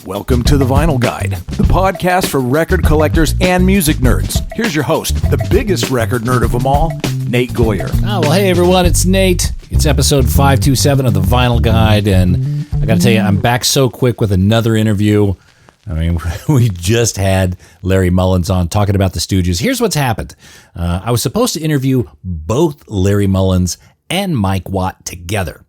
Welcome to The Vinyl Guide, the podcast for record collectors and music nerds. Here's your host, the biggest record nerd of them all, Nate Goyer. Oh, well, hey, everyone, it's Nate. It's episode 527 of The Vinyl Guide, and I got to tell you, I'm back so quick with another interview. I mean, we just had Larry Mullins on talking about the Stooges. Here's what's happened. I was supposed to interview both Larry Mullins and Mike Watt together.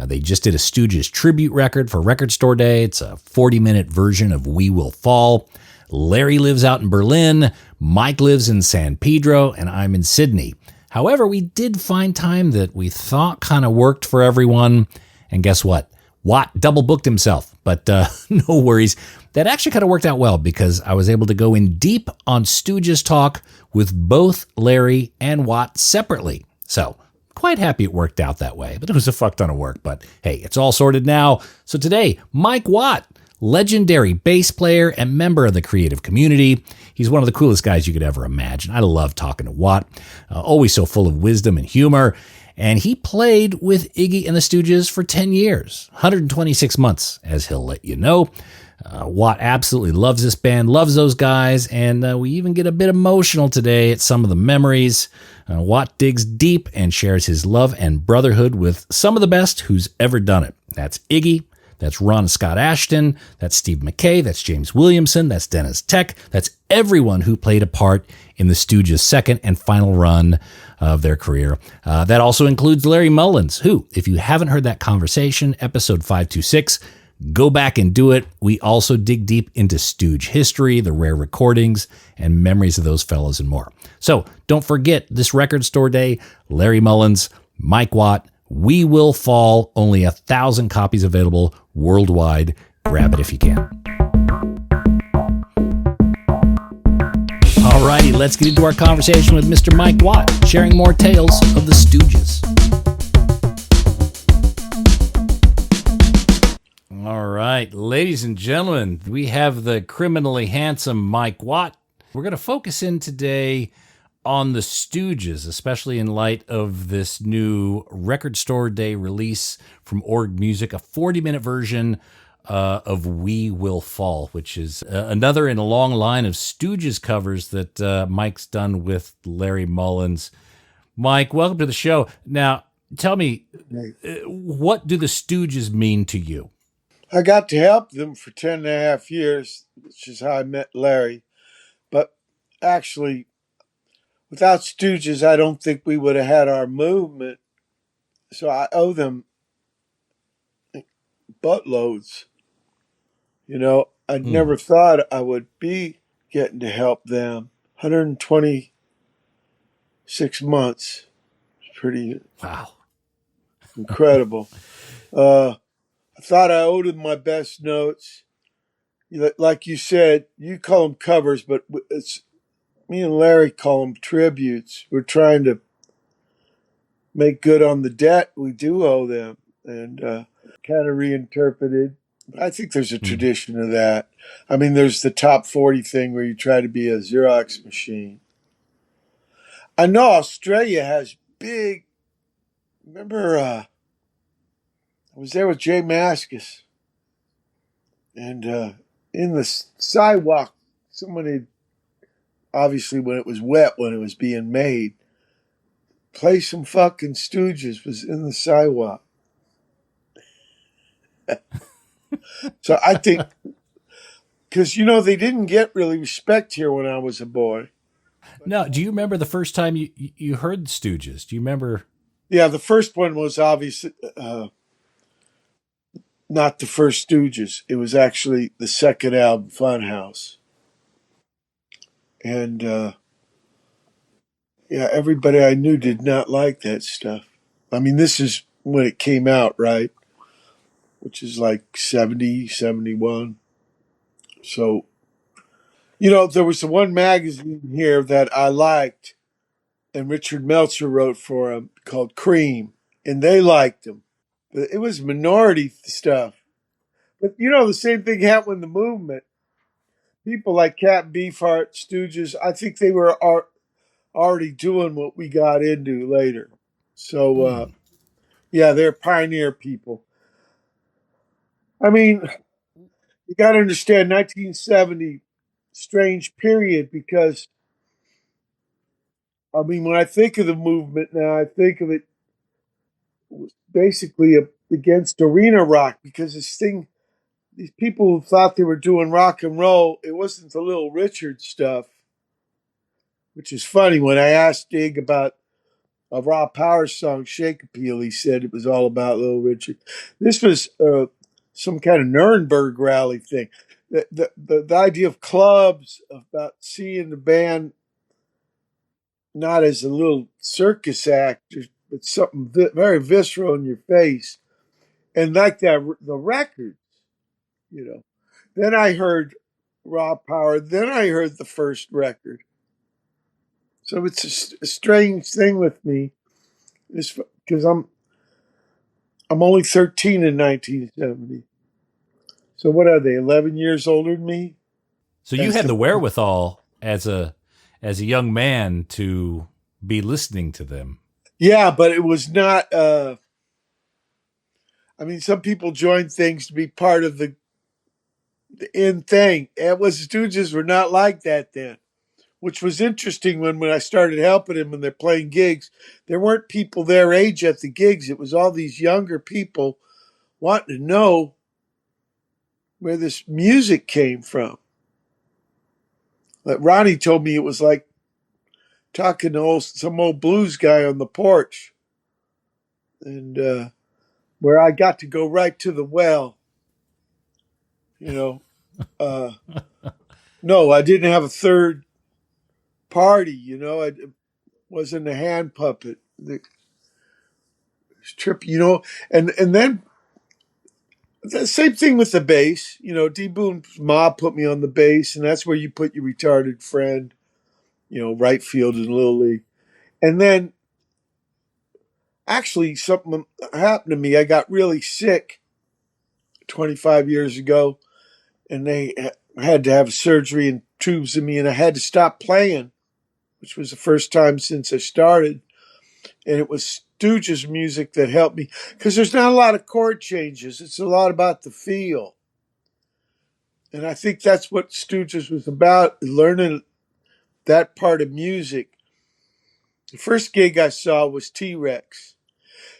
They just did a Stooges tribute record for Record Store Day. It's a 40-minute version of We Will Fall. Larry lives out in Berlin, Mike lives in San Pedro, and I'm in Sydney. However, we did find time that we thought kind of worked for everyone. And guess what? Watt double booked himself, but no worries. That actually kind of worked out well because I was able to go in deep on Stooges talk with both Larry and Watt separately. So, quite happy it worked out that way, but it was a fuck ton of work. But hey, it's all sorted now. So today, Mike Watt, legendary bass player and member of the creative community. He's one of the coolest guys you could ever imagine. I love talking to Watt, always so full of wisdom and humor. And he played with Iggy and the Stooges for 10 years, 126 months, as he'll let you know. Watt absolutely loves this band, loves those guys, and we even get a bit emotional today at some of the memories. Watt digs deep and shares his love and brotherhood with some of the best who's ever done it. That's Iggy, that's Ron Scott Asheton, that's Steve McKay, that's James Williamson, that's Dennis Tech, that's everyone who played a part in the Stooges' second and final run of their career. That also includes Larry Mullins, who, if you haven't heard that conversation, episode 526, go back and do it. We also dig deep into Stooge history, the rare recordings, and memories of those fellows and more. So don't forget this Record Store Day, Larry Mullins, Mike Watt, We Will Fall, only 1,000 copies available worldwide. Grab it if you can. Alrighty, let's get into our conversation with Mr. Mike Watt, sharing more tales of the Stooges. All right, ladies and gentlemen, we have the criminally handsome Mike Watt. We're going to focus in today on the Stooges, especially in light of this new Record Store Day release from Org Music, a 40-minute version of We Will Fall, which is another in a long line of Stooges covers that Mike's done with Larry Mullins. Mike, welcome to the show. Now, tell me, what do the Stooges mean to you? I got to help them for 10 and a half years, which is how I met Larry. But actually, without Stooges, I don't think we would have had our movement. So I owe them buttloads. You know, I never thought I would be getting to help them. 126 months. Pretty wow, incredible. I thought I owed him my best notes. Like you said, you call them covers, but it's me and Larry call them tributes. We're trying to make good on the debt we do owe them, and kind of reinterpreted. I think there's a tradition of that. I mean, there's the top 40 thing where you try to be a Xerox machine. I know Australia has big. Remember, I was there with Jay Mascis, and in the sidewalk, someone had, obviously when it was wet, when it was being made, play some fucking Stooges was in the sidewalk. So I think, because, you know, they didn't get really respect here when I was a boy. No, do you remember the first time you heard Stooges? Do you remember? Yeah, the first one was obviously not the first Stooges. It was actually the second album, Funhouse. And yeah, everybody I knew did not like that stuff. I mean, this is when it came out, right? Which is like 70, 71. So, you know, there was the one magazine here that I liked, and Richard Meltzer wrote for him, called Cream, and they liked him. But it was minority stuff. But, you know, the same thing happened in the movement. People like Captain Beefheart, Stooges, I think they were already doing what we got into later. So, yeah, they're pioneer people. I mean, you got to understand 1970, strange period because, I mean, when I think of the movement now, I think of it basically against arena rock because these people who thought they were doing rock and roll, it wasn't the Little Richard stuff, which is funny. When I asked Dig about a Raw Power song, Shake Appeal, he said it was all about Little Richard. This was some kind of Nuremberg rally thing. The idea of clubs, about seeing the band not as a little circus act, but something very visceral in your face. And like that, the records, you know. Then I heard Raw Power. Then I heard the first record. So it's a strange thing with me, because I'm only 13 in 1970. So what are they? 11 years older than me? So you had the wherewithal as a young man to be listening to them. Yeah, but it was not. I mean, some people join things to be part of the in thing. It was Stooges were not like that then, which was interesting when I started helping him and they're playing gigs. There weren't people their age at the gigs. It was all these younger people wanting to know where this music came from. Like Ronnie told me it was like talking to some old blues guy on the porch, and where I got to go right to the well. You know, no, I didn't have a third party. You know, I wasn't a hand puppet. The trip, you know, and then the same thing with the bass. You know, D Boon's mom put me on the bass, and that's where you put your retarded friend. You know, right field in Little League, and then actually something happened to me. I got really sick 25 years ago, and they had to have surgery and tubes in me, and I had to stop playing, which was the first time since I started. And it was Stooges music that helped me because there's not a lot of chord changes. It's a lot about the feel. And I think that's what Stooges was about, learning that part of music. The first gig I saw was T-Rex.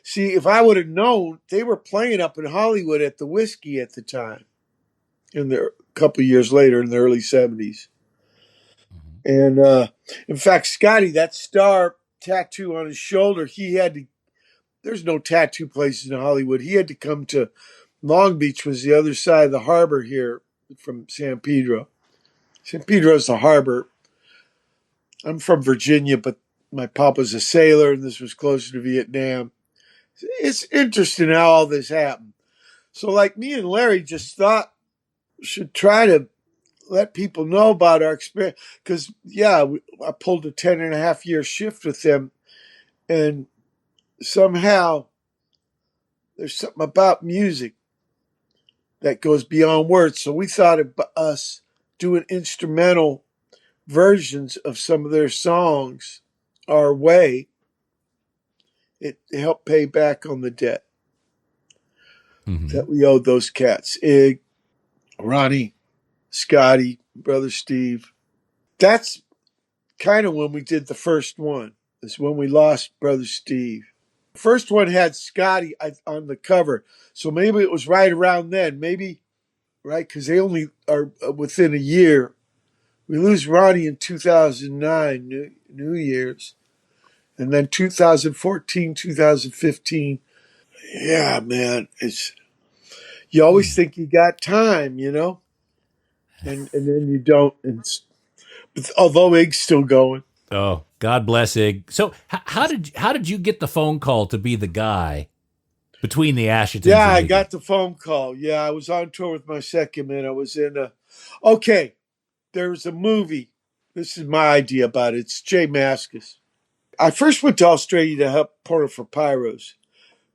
See, if I would have known, they were playing up in Hollywood at the Whiskey at the time, a couple of years later in the early 70s. And in fact, Scotty, that star tattoo on his shoulder, there's no tattoo places in Hollywood. He had to come to Long Beach, was the other side of the harbor here from San Pedro. San Pedro's the harbor. I'm from Virginia, but my papa's a sailor, and this was closer to Vietnam. It's interesting how all this happened. So, like, me and Larry just thought should try to let people know about our experience. Because, yeah, I pulled a 10.5 year shift with them, and somehow there's something about music that goes beyond words. So we thought of us doing instrumental versions of some of their songs our way. It helped pay back on the debt that we owed those cats. Iggy, Ronnie, Scotty, Brother Steve. That's kind of when we did the first one. Is when we lost Brother Steve. First one had Scotty on the cover. So maybe it was right around then. Maybe, right? Because they only are within a year. We lose Ronnie in 2009, New Year's. And then 2014, 2015. Yeah, man. You always think you got time, you know? And then you don't. Although Ig's still going. Oh, God bless Ig. So how did you get the phone call to be the guy between the Ashetons? Yeah, and I Iggy? got the phone call. Yeah, I was on tour with my second man. I was in okay, there's a movie. This is my idea about it. It's Jay Mascis. I first went to Australia to help Porter for Pyros,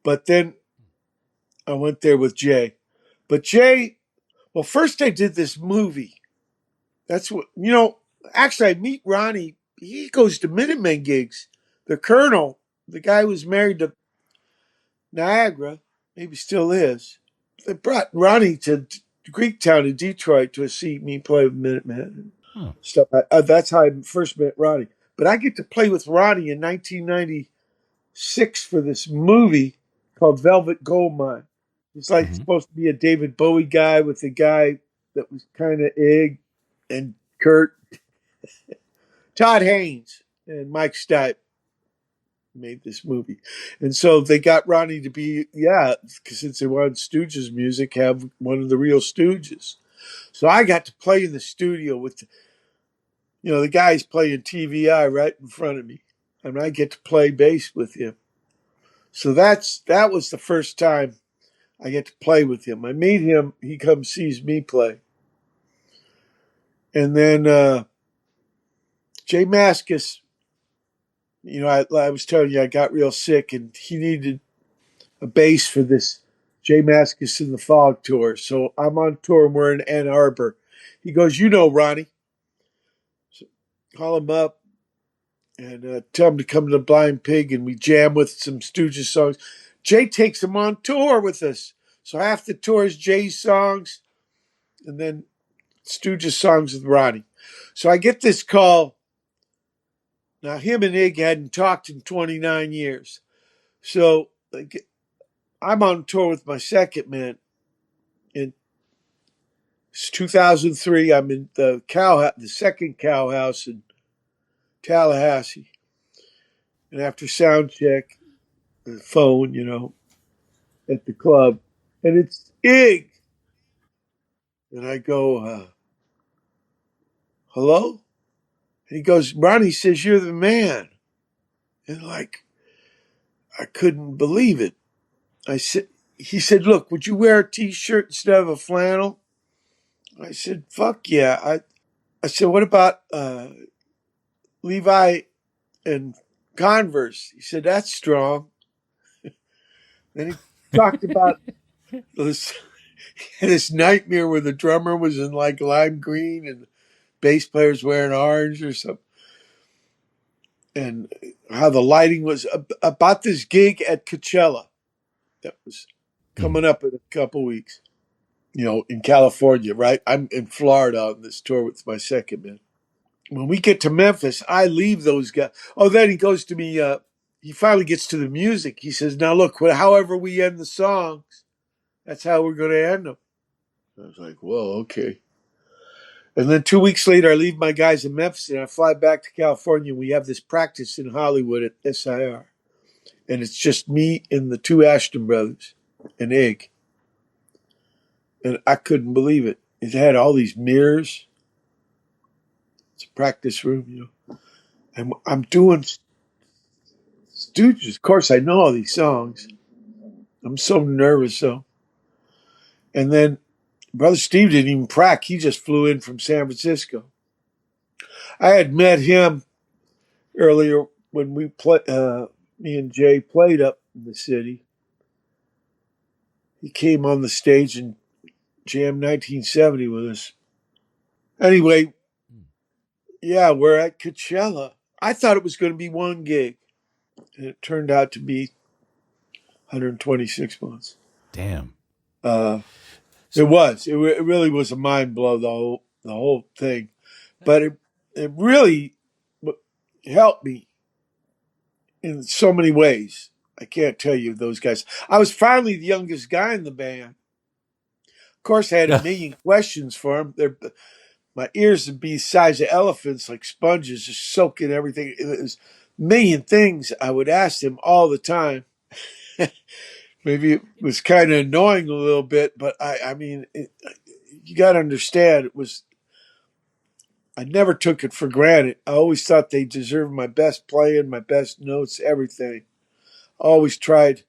but then I went there with Jay. But Jay, well, first I did this movie. That's what, actually I meet Ronnie. He goes to Minutemen gigs. The Colonel, the guy who was married to Niagara, maybe still is. they brought Ronnie to Greektown in Detroit to see me play with Minutemen and stuff. That's how I first met Ronnie. But I get to play with Ronnie in 1996 for this movie called Velvet Goldmine. It's like supposed to be a David Bowie guy with a guy that was kind of Ig and Kurt. Todd Haynes and Mike Stipe made this movie. And so they got Ronnie to be, because since they wanted Stooges music, have one of the real Stooges. So I got to play in the studio with, the guys playing TVI right in front of me. And I get to play bass with him. So that was the first time I get to play with him. I meet him, he comes sees me play. And then Jay Mascis, I was telling you I got real sick and he needed a bass for this Jay Mascis in the Fog tour. So I'm on tour and we're in Ann Arbor. He goes, Ronnie. So call him up and tell him to come to the Blind Pig and we jam with some Stooges songs. Jay takes him on tour with us. So half the tour is Jay's songs and then Stooges songs with Ronnie. So I get this call. Now, him and Iggy hadn't talked in 29 years. So I'm on tour with my second man. In 2003, I'm in the second cow house in Tallahassee. And after sound check, the phone, at the club. And it's Ig. And I go, hello? And he goes, Ronnie says, you're the man. And I couldn't believe it. He said, look, would you wear a t-shirt instead of a flannel? I said, fuck yeah. I said, what about Levi and Converse? He said, that's strong. Then he talked about this nightmare where the drummer was in lime green and the bass player's wearing orange or something. And how the lighting was about this gig at Coachella that was coming up in a couple weeks, in California, right? I'm in Florida on this tour with my second man. When we get to Memphis, I leave those guys. Oh, then he goes to me, he finally gets to the music. He says, now look, however we end the songs, that's how we're going to end them. I was like, whoa, okay. And then 2 weeks later, I leave my guys in Memphis and I fly back to California. We have this practice in Hollywood at SIR. And it's just me and the two Asheton brothers and Ig. And I couldn't believe it. It had all these mirrors. It's a practice room, And I'm doing Stooges. Of course, I know all these songs. I'm so nervous, though. And then Brother Steve didn't even prac. He just flew in from San Francisco. I had met him earlier when me and Jay played up in the city. He came on the stage and jammed 1970 with us. Anyway, yeah, we're at Coachella. I thought it was going to be one gig, and it turned out to be 126 months. Damn. It was. It really was a mind blow, the whole thing. But it really helped me in so many ways. I can't tell you those guys. I was finally the youngest guy in the band. Of course, I had a million questions for them. My ears would be the size of elephants, like sponges, just soaking everything. It was a million things I would ask them all the time. Maybe it was kind of annoying a little bit, but you got to understand, I never took it for granted. I always thought they deserved my best playing, my best notes, everything. I always tried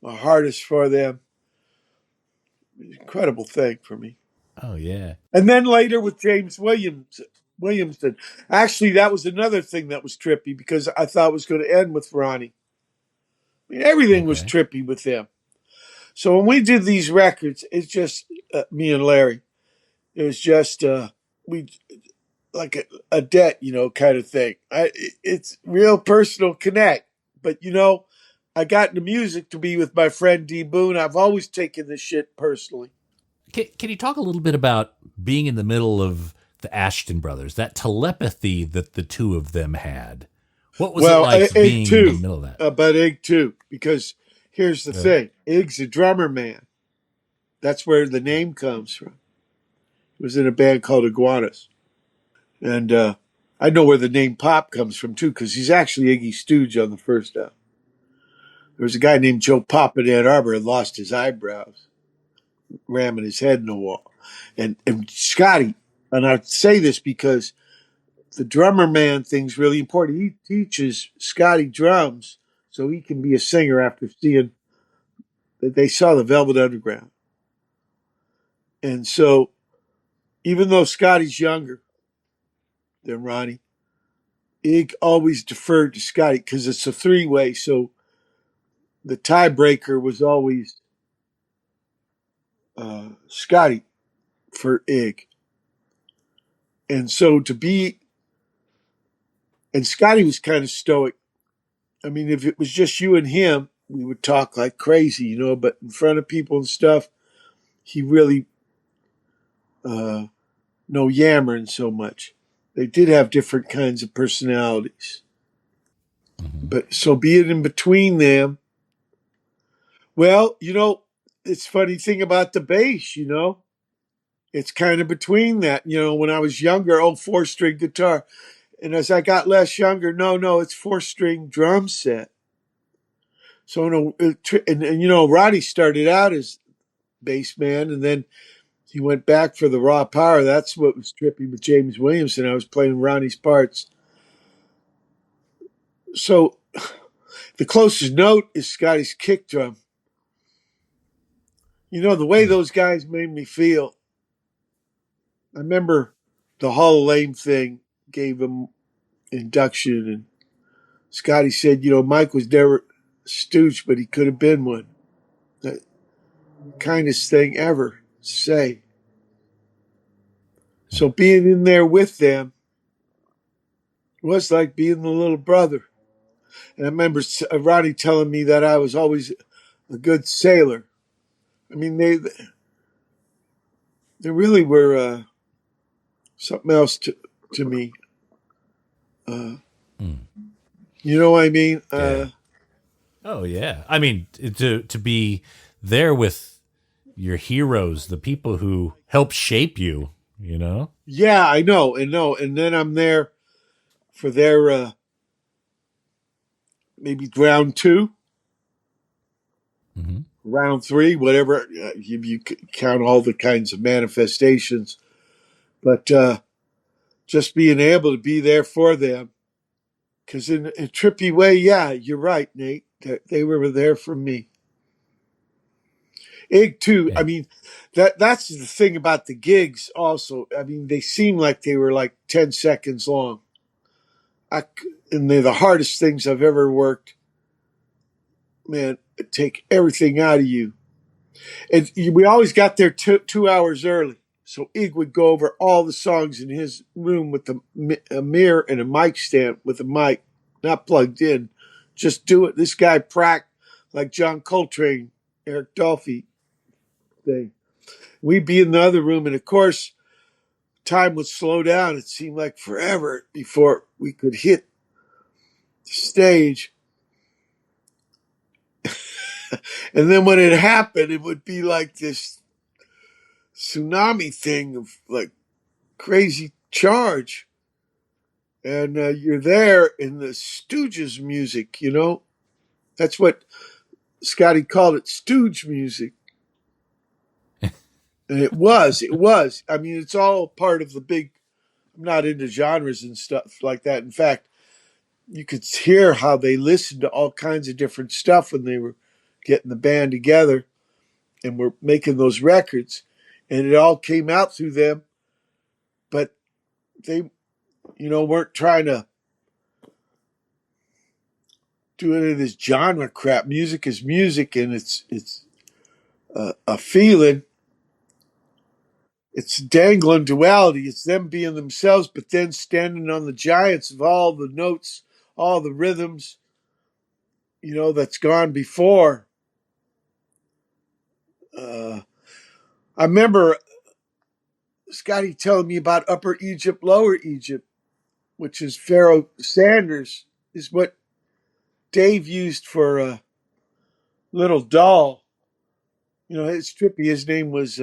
my hardest for them. Incredible thing for me. Oh, yeah. And then later with James Williamson. Actually, that was another thing that was trippy because I thought it was going to end with Ronnie. Everything was trippy with them. So when we did these records, it's just me and Larry. It was just we like a debt, kind of thing. It's real personal connect. But I got into music to be with my friend D Boone. I've always taken this shit personally. Can you talk a little bit about being in the middle of the Asheton brothers, that telepathy that the two of them had? What was it Well, like Ig being in the too, middle of that? but Ig too, because here's the thing: Ig's a drummer man. That's where the name comes from. He was in a band called Iguanas, and I know where the name Pop comes from too, because he's actually Iggy Stooge on the first album. There was a guy named Joe Pop in Ann Arbor had lost his eyebrows, ramming his head in the wall, and Scotty. And I say this because the drummer man thing's really important. He teaches Scotty drums so he can be a singer after seeing that they saw the Velvet Underground. And so, even though Scotty's younger than Ronnie, Ig always deferred to Scotty because it's a three-way. So the tiebreaker was always Scotty for Ig. And so and Scotty was kind of stoic. I mean, if it was just you and him, we would talk like crazy, but in front of people and stuff, he really no yammering so much. They did have different kinds of personalities. Mm-hmm. But so being in between them, well, it's funny thing about the bass, it's kind of between that. When I was younger, 4-string guitar. And as I got less younger, no, it's 4-string drum set. So, Roddy started out as bass man, and then he went back for the raw power. That's what was trippy with James Williamson. I was playing Ronnie's parts. So the closest note is Scotty's kick drum. The way those guys made me feel. I remember the Hall of Lame thing gave him induction, and Scotty said, Mike was never a stooge, but he could have been one. That kindest thing ever to say. So being in there with them was like being the little brother. And I remember Ronnie telling me that I was always a good sailor. I mean, they really were something else to me. You know what I mean? Yeah. Oh yeah. I mean, to be there with your heroes, the people who help shape you, Yeah, I know. And then I'm there for their maybe round 2, Mm-hmm. round 3, whatever. You count all the kinds of manifestations. But just being able to be there for them. Because in a trippy way, yeah, you're right, Nate. They were there for me. Ig too. Yeah. I mean, that's the thing about the gigs. Also, I mean, they seem like they were like 10 seconds long. And they're the hardest things I've ever worked. Man, take everything out of you. And we always got there 2 hours early. So Ig would go over all the songs in his room with a mirror and a mic stand with a mic, not plugged in. Just do it. This guy pracked like John Coltrane, Eric Dolphy thing. We'd be in the other room, and of course, time would slow down. It seemed like forever before we could hit the stage. And then when it happened, it would be like this tsunami thing of like crazy charge. And you're there in the Stooges music, That's what Scotty called it, stooge music. And it was. I mean, it's all part of the big, I'm not into genres and stuff like that. In fact, you could hear how they listened to all kinds of different stuff when they were getting the band together and were making those records. And it all came out through them. But they, weren't trying to do any of this genre crap. Music is music, and it's a feeling. It's dangling duality. It's them being themselves, but then standing on the giants of all the notes, all the rhythms, that's gone before. I remember Scotty telling me about Upper Egypt, Lower Egypt, which is Pharaoh Sanders, is what Dave used for a little doll. It's trippy. His name was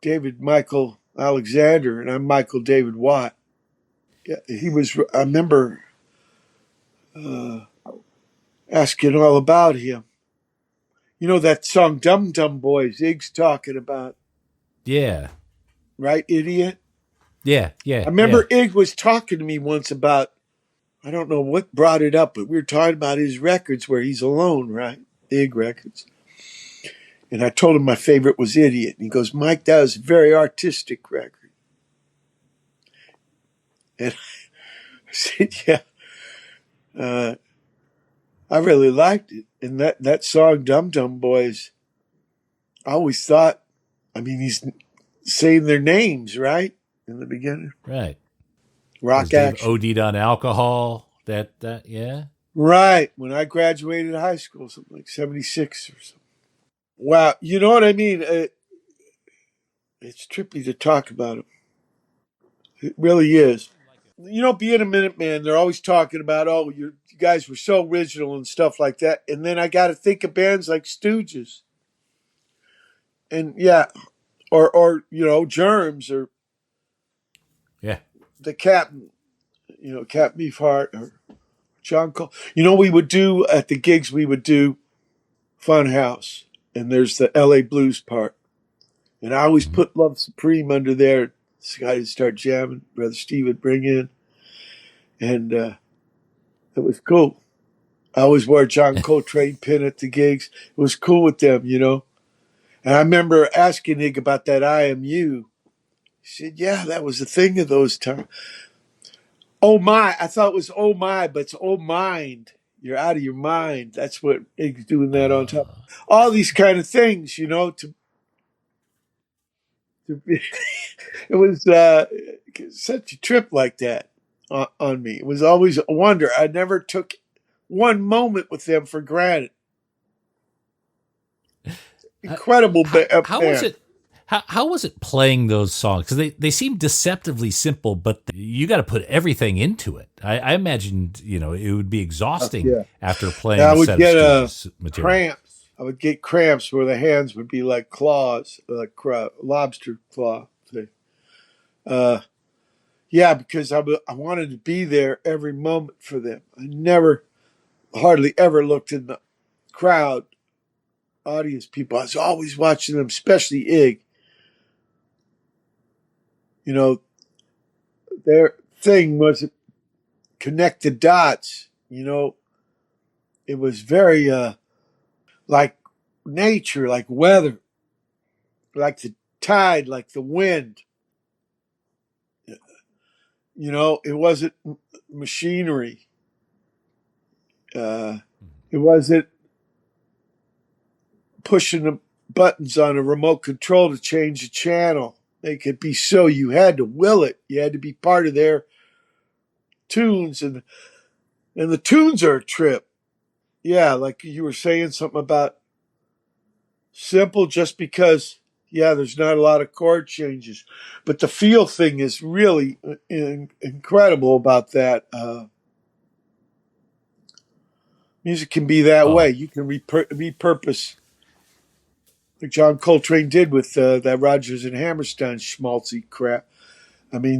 David Michael Alexander, and I'm Michael David Watt. Yeah, he was. I remember asking all about him. That song "Dum Dum Boys" Iggy's talking about, Yeah. right? Idiot. Yeah. I Yeah. remember Iggy was talking to me once about. I don't know what brought it up, but we were talking about his records where he's alone, right? The Iggy records. And I told him my favorite was Idiot. And he goes, Mike, that was a very artistic record. And I said, yeah, I really liked it. And that song, Dum Dum Boys, I always thought, he's saying their names, right? In the beginning. Right. Rock Was Dave action. OD'd on alcohol? Yeah. Right. When I graduated high school, something like 76 or something. Wow. You know what I mean? It's trippy to talk about him. It really is. Being a Minuteman, they're always talking about, oh, you guys were so original and stuff like that. And then I got to think of bands like Stooges. And yeah, or Germs, or Yeah. the Captain, Captain Beefheart, or John Cole. We would do at the gigs, we would do Funhouse, and there's the LA Blues part. And I always put Love Supreme under there. This guy would start jamming, Brother Steve would bring in. And it was cool. I always wore a John Coltrane pin at the gigs. It was cool with them, And I remember asking Iggy about that I Am You. He said, yeah, that was the thing of those times. Oh, my. I thought it was oh, my, but it's oh, mind. You're out of your mind. That's what Iggy's doing that on top. All these kind of things, to be, it was such a trip like that on me. It was always a wonder. I never took one moment with them for granted. Incredible How band. was it? How was it playing those songs? Because they seem deceptively simple, but you got to put everything into it. I imagined, it would be exhausting after playing I a would set get of Stooges material. cramps. I would get cramps where the hands would be like claws, like lobster claw thing. Yeah, because I wanted to be there every moment for them. I never, hardly ever looked in the crowd, audience people. I was always watching them, especially Iggy. Their thing was connect the dots. It was very like nature, like weather, like the tide, like the wind. It wasn't machinery. It wasn't pushing the buttons on a remote control to change the channel. They could be so you had to will it. You had to be part of their tunes, and the tunes are a trip. Yeah, like you were saying something about simple just because, there's not a lot of chord changes. But the feel thing is really incredible about that. Music can be that way. You can repurpose, like John Coltrane did with that Rodgers and Hammerstein schmaltzy crap. They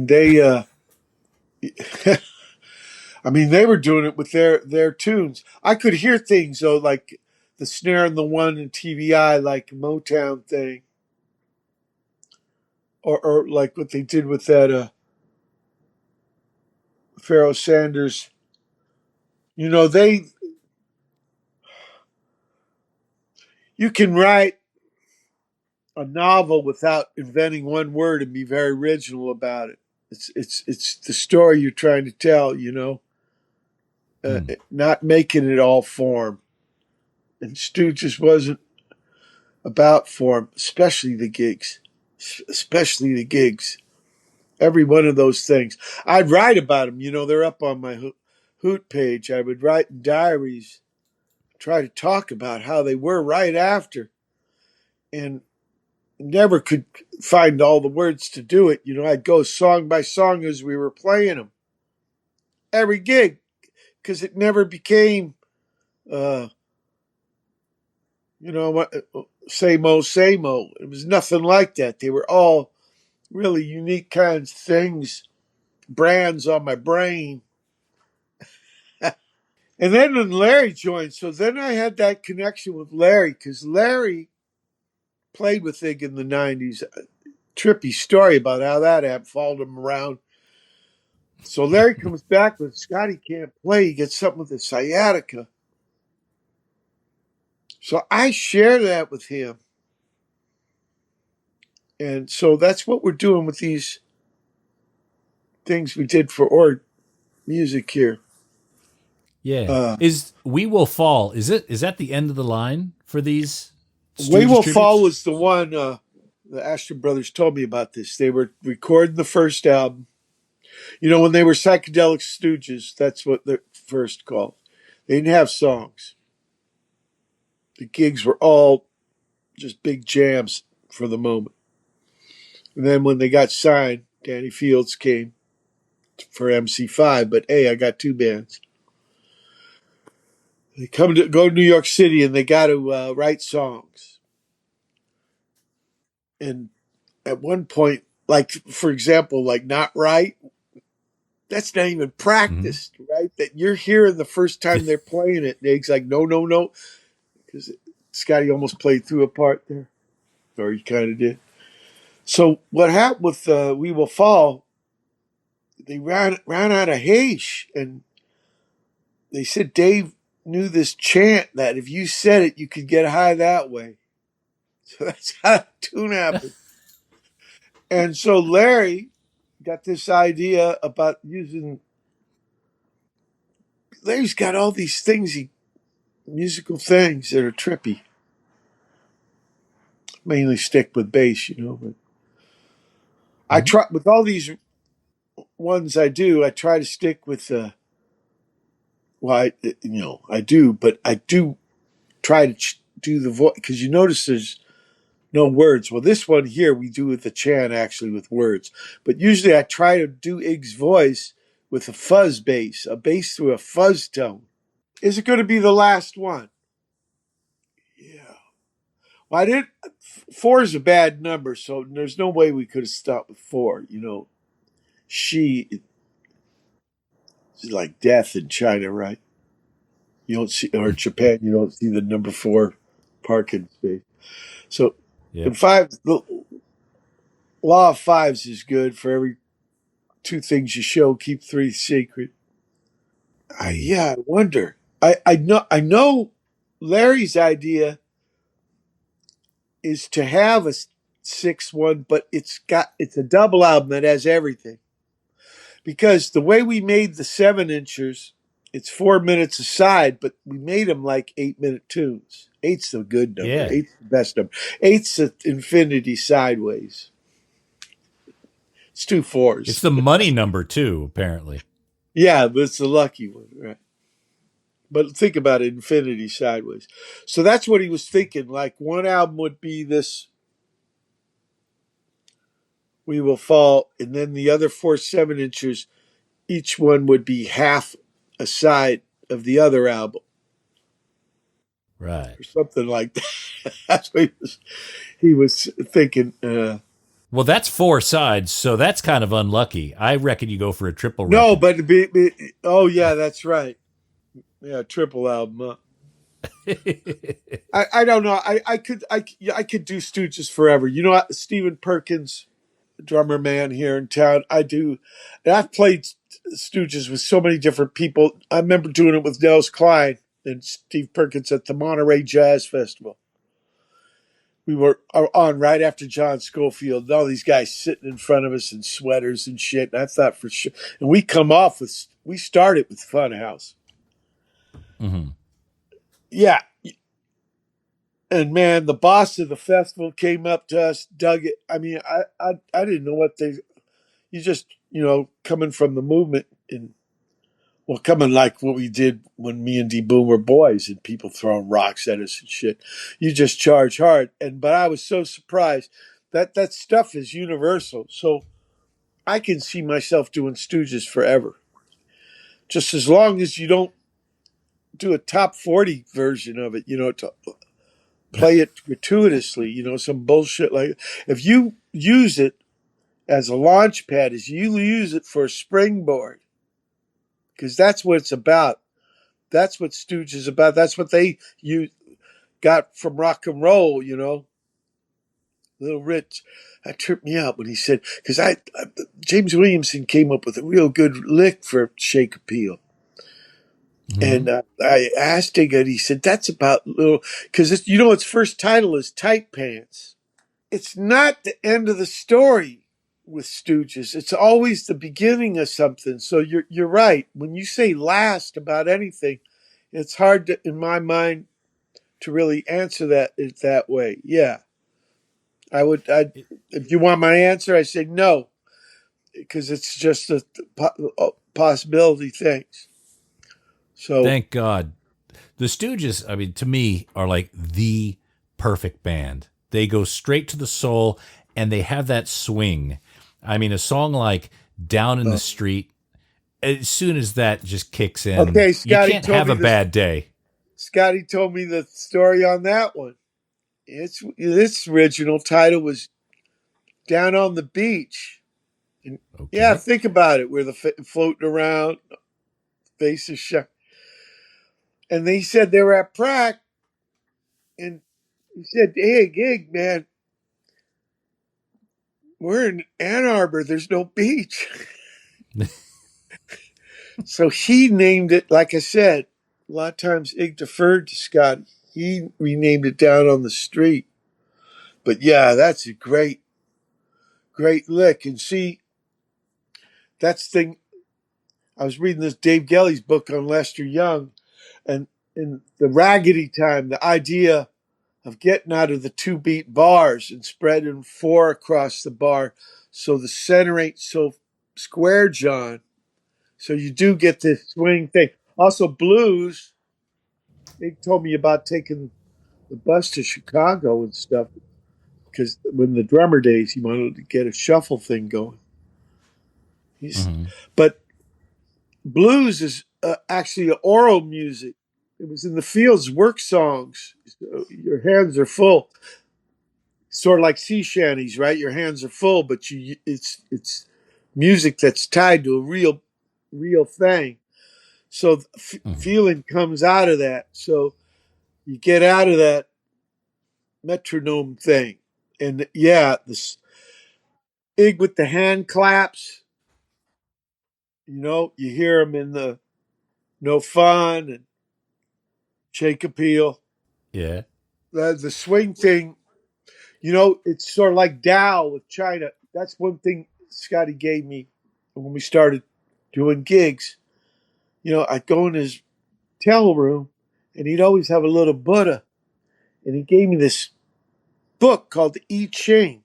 they were doing it with their tunes. I could hear things though, like the snare and the one in TVI, like Motown thing, or like what they did with that Pharoah Sanders. You can write a novel without inventing one word and be very original about it. It's the story you're trying to tell. Not making it all form. And Stooges wasn't about form, especially the gigs. Especially the gigs. Every one of those things. I'd write about them. They're up on my Hoot page, I would write in diaries, try to talk about how they were right after, and never could find all the words to do it. I'd go song by song as we were playing them. Every gig, because it never became, uh, same old, same old. It was nothing like that. They were all really unique kinds of things, brands on my brain. And then when Larry joined, so then I had that connection with Larry because Larry played with Iggy in the 90s. Trippy story about how that happened, followed him around. So Larry comes back with Scotty can't play. He gets something with the sciatica. So I share that with him. And so that's what we're doing with these things we did for Ord Music here. Yeah. Is We Will Fall, is that the end of the line for these Stooges We Will tributes? Fall was the one, the Asheton brothers told me about this. They were recording the first album. When they were Psychedelic Stooges, that's what they're first called. They didn't have songs. The gigs were all just big jams for the moment. And then when they got signed, Danny Fields came for MC5, but hey, I got two bands. They go to New York City and they got to write songs. And at one point, like, for example, like Not Right, that's not even practiced, right? That you're hearing the first time they're playing it. Nate's like, no, no, no. Because Scotty almost played through a part there. Or he kind of did. So what happened with We Will Fall, they ran out of Haish. And they said Dave knew this chant that if you said it, you could get high that way. So that's how the tune happened. And so Larry got this idea about using. Larry's got all these things, musical things that are trippy. Mainly stick with bass, but I try with all these ones I do. I try to stick with I do, but I do try to do the voice because you notice there's no words. Well, this one here we do with the chant actually with words, but usually I try to do Ig's voice with a fuzz bass, a bass through a fuzz tone. Is it going to be the last one? Yeah. Well, I didn't. 4 is a bad number, so there's no way we could have stopped with 4. She is like death in China, right? You don't see, or Japan, you don't see the number 4 parking space. So, in 5, the law of 5s is good for every 2 things you show. Keep 3 secret. I wonder. I know Larry's idea is to have a 6 one, but it's a double album that has everything. Because the way we made the 7-inchers, it's 4 minutes a side, but we made them like 8-minute tunes. 8's the good number. Yeah. 8's the best number. 8's the infinity sideways. It's 2 4s. It's the money number too, apparently. Yeah, but it's the lucky one, right? But think about it, infinity sideways. So that's what he was thinking. Like one album would be this We Will Fall, and then the other 4 7-inchers, each one would be half a side of the other album. Right. Or something like that. That's what he was thinking. Well, that's 4 sides, so that's kind of unlucky. I reckon you go for a triple. No, but oh yeah, that's right. Yeah, triple album. I don't know. I could do Stooges forever. Stephen Perkins, drummer man here in town. I do, and I've played Stooges with so many different people. I remember doing it with Nels Cline and Steve Perkins at the Monterey Jazz Festival. We were on right after John Schofield, and all these guys sitting in front of us in sweaters and shit. And I thought for sure, and we started with Funhouse. Mm-hmm. Yeah. And man, the boss of the festival came up to us, dug it. I mean, I didn't know you just, coming from the movement and Well, coming like what we did when me and D Boom were boys and people throwing rocks at us and shit. You just charge hard. But I was so surprised that that stuff is universal. So I can see myself doing Stooges forever. Just as long as you don't do a top 40 version of it, to play it gratuitously, some bullshit like if you use it as a launch pad, is you use it for a springboard because that's what it's about. That's what Stooges is about. That's what you got from rock and roll, Little Rich. That tripped me out when he said, because James Williamson came up with a real good lick for Shake Appeal. And I asked Iggy, and he said, that's about little, because its first title is Tight Pants. It's not the end of the story with Stooges. It's always the beginning of something. So you're right. When you say last about anything, it's hard to, in my mind, to really answer that way. Yeah. If you want my answer, I say no, because it's just a possibility things. So Thank God. The Stooges, I mean, to me, are like the perfect band. They go straight to the soul and they have that swing. I mean, a song like Down in the Street, as soon as that just kicks in, okay, Scotty, you can't have a bad day. Scotty told me the story on that one. Its original title was Down on the Beach. And Okay. yeah, think about it. Where the floating around, faces shut. And they said they were at Prague, and he said, "Hey, Gig, man, we're in Ann Arbor. There's no beach." So he named it. Like I said, a lot of times Ig deferred to Scott. He renamed it Down on the Street. But yeah, that's a great lick. And see, that's the thing. I was reading this Dave Gelly's book on Lester Young, and in the Raggedy Time, the idea of getting out of the 2-beat bars and spreading 4 across the bar so the center ain't so square, John. So you do get this swing thing. Also, blues, they told me about taking the bus to Chicago and stuff because when the drummer days, he wanted to get a shuffle thing going. But blues is actually oral music. It was in the fields, work songs. So your hands are full, sort of like sea shanties, right? Your hands are full, but it's music that's tied to a real thing. So feeling comes out of that. So you get out of that metronome thing, and yeah, this Ig with the hand claps. You hear them in the No Fun and Shake Appeal. Yeah. The swing thing, it's sort of like Dow with China. That's one thing Scotty gave me when we started doing gigs. I'd go in his hotel room and he'd always have a little Buddha. And he gave me this book called the I Ching.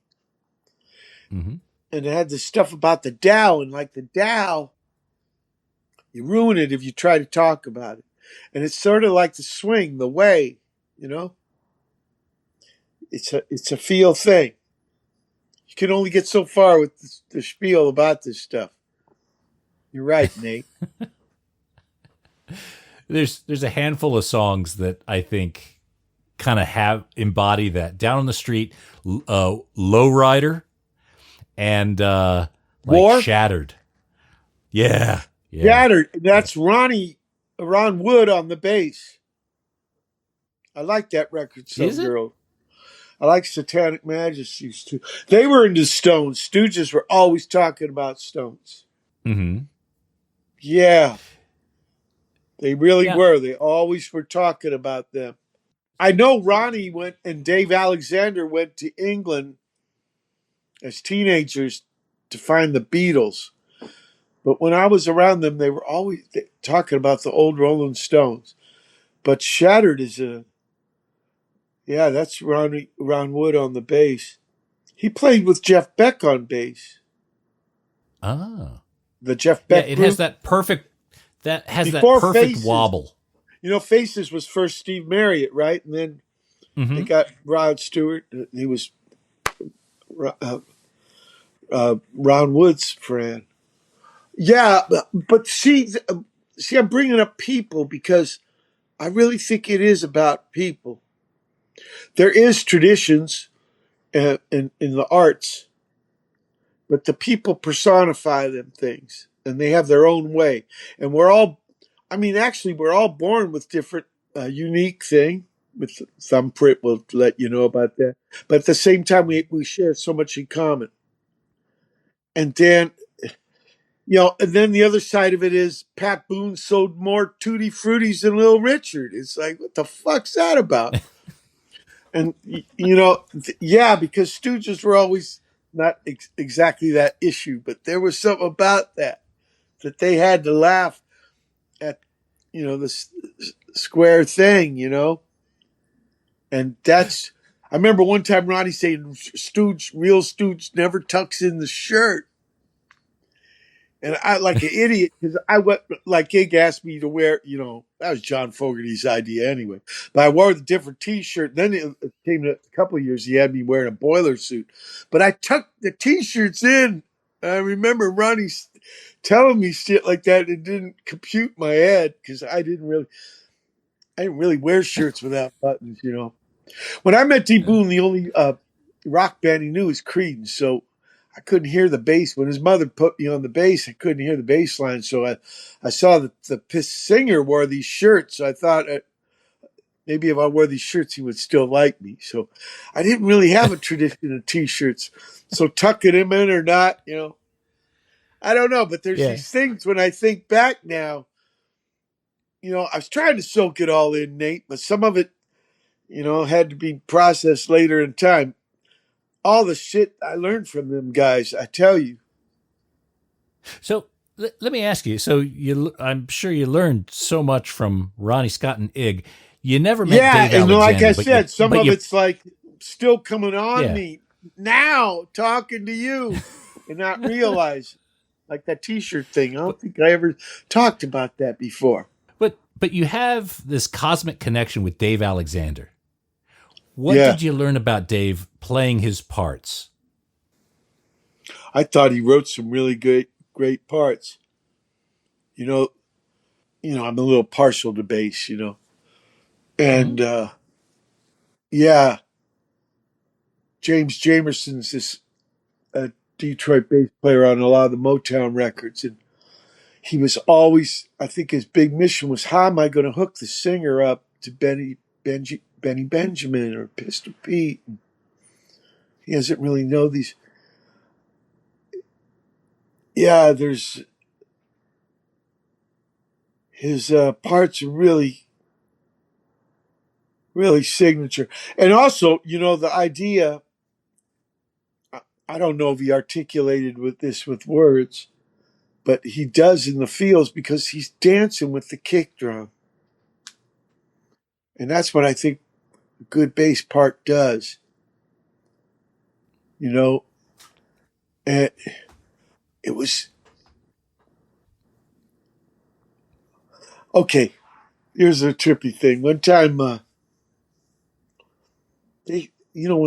And it had this stuff about the Tao. And like the Tao, you ruin it if you try to talk about it. And it's sort of like the swing, the way, It's a feel thing. You can only get so far with the spiel about this stuff. You're right, Nate. There's a handful of songs that I think kind of embody that. Down on the Street, Lowrider, and War? Shattered. Yeah. Shattered. That's Ron Wood on the bass. I like that record, Some Girl. I like Satanic Majesties too. They were into Stones. Stooges were always talking about Stones. Yeah. They really were. They always were talking about them. I know Ronnie and Dave Alexander went to England as teenagers to find the Beatles. But when I was around them, they were always talking about the old Rolling Stones. But Shattered is that's Ron Wood on the bass. He played with Jeff Beck on bass. Oh. The Jeff Beck it group. has that perfect That has that Before perfect Faces, wobble. Faces was first Steve Marriott, right? And then they got Rod Stewart. He was uh, Ron Wood's friend. Yeah, but see, I'm bringing up people because I really think it is about people. There is traditions in the arts, but the people personify them things, and they have their own way. And actually, we're all born with different, unique thing. With thumbprint, will let you know about that. But at the same time, we share so much in common. And then, and then the other side of it is Pat Boone sold more Tutti Fruities than Little Richard. It's like, what the fuck's that about? And yeah, because Stooges were always not exactly that issue, but there was something about that they had to laugh at, this square thing, and that's. I remember one time Ronnie saying, real Stooge never tucks in the shirt." And I, like an idiot, because I went, like Iggy asked me to wear, that was John Fogerty's idea anyway. But I wore the different T-shirt. Then it came to a couple of years, he had me wearing a boiler suit. But I tucked the T-shirts in. I remember Ronnie telling me shit like that. It didn't compute my head because I didn't really wear shirts without buttons. When I met D Boone, the only rock band he knew was Creedence. So I couldn't hear the bass. When his mother put me on the bass, I couldn't hear the bass line. So I saw that the singer wore these shirts. So I thought maybe if I wore these shirts, he would still like me. So I didn't really have a tradition of T-shirts. So tucking him in or not, I don't know. But there's these things when I think back now, I was trying to soak it all in, Nate, but some of it, had to be processed later in time. All the shit I learned from them guys, I tell you. So let me ask you. So I'm sure you learned so much from Ronnie Scott and Ig. You never met Dave Alexander. Like I said, some of it's like still coming on me now, talking to you, and not realize, like that T-shirt thing. I don't think I ever talked about that before. But you have this cosmic connection with Dave Alexander. What did you learn about Dave playing his parts? I thought he wrote some really great parts. I'm a little partial to bass, and James Jamerson's this Detroit bass player on a lot of the Motown records, and he was always, I think his big mission was, how am I going to hook the singer up to Benny Benjamin or Pistol Pete? And he doesn't really know these. Yeah, there's his parts are really, really signature. And also, the idea, I don't know if he articulated with words, but he does in the fields because he's dancing with the kick drum. And that's what I think a good bass part does. And it was okay. Here's a trippy thing. One time, when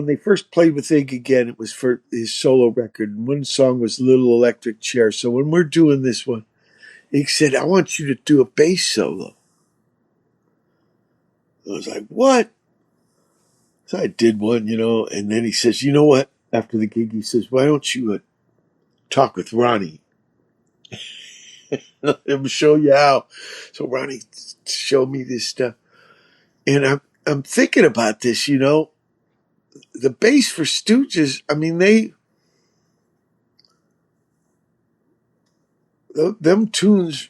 they first played with Iggy again, it was for his solo record. And one song was Little Electric Chair. So when we're doing this one, Iggy said, I want you to do a bass solo. I was like, what? So I did one, and then he says, you know what? After the gig, he says, why don't you talk with Ronnie? Let him show you how. So Ronnie showed me this stuff. And I'm thinking about this, the bass for Stooges, I mean, them tunes.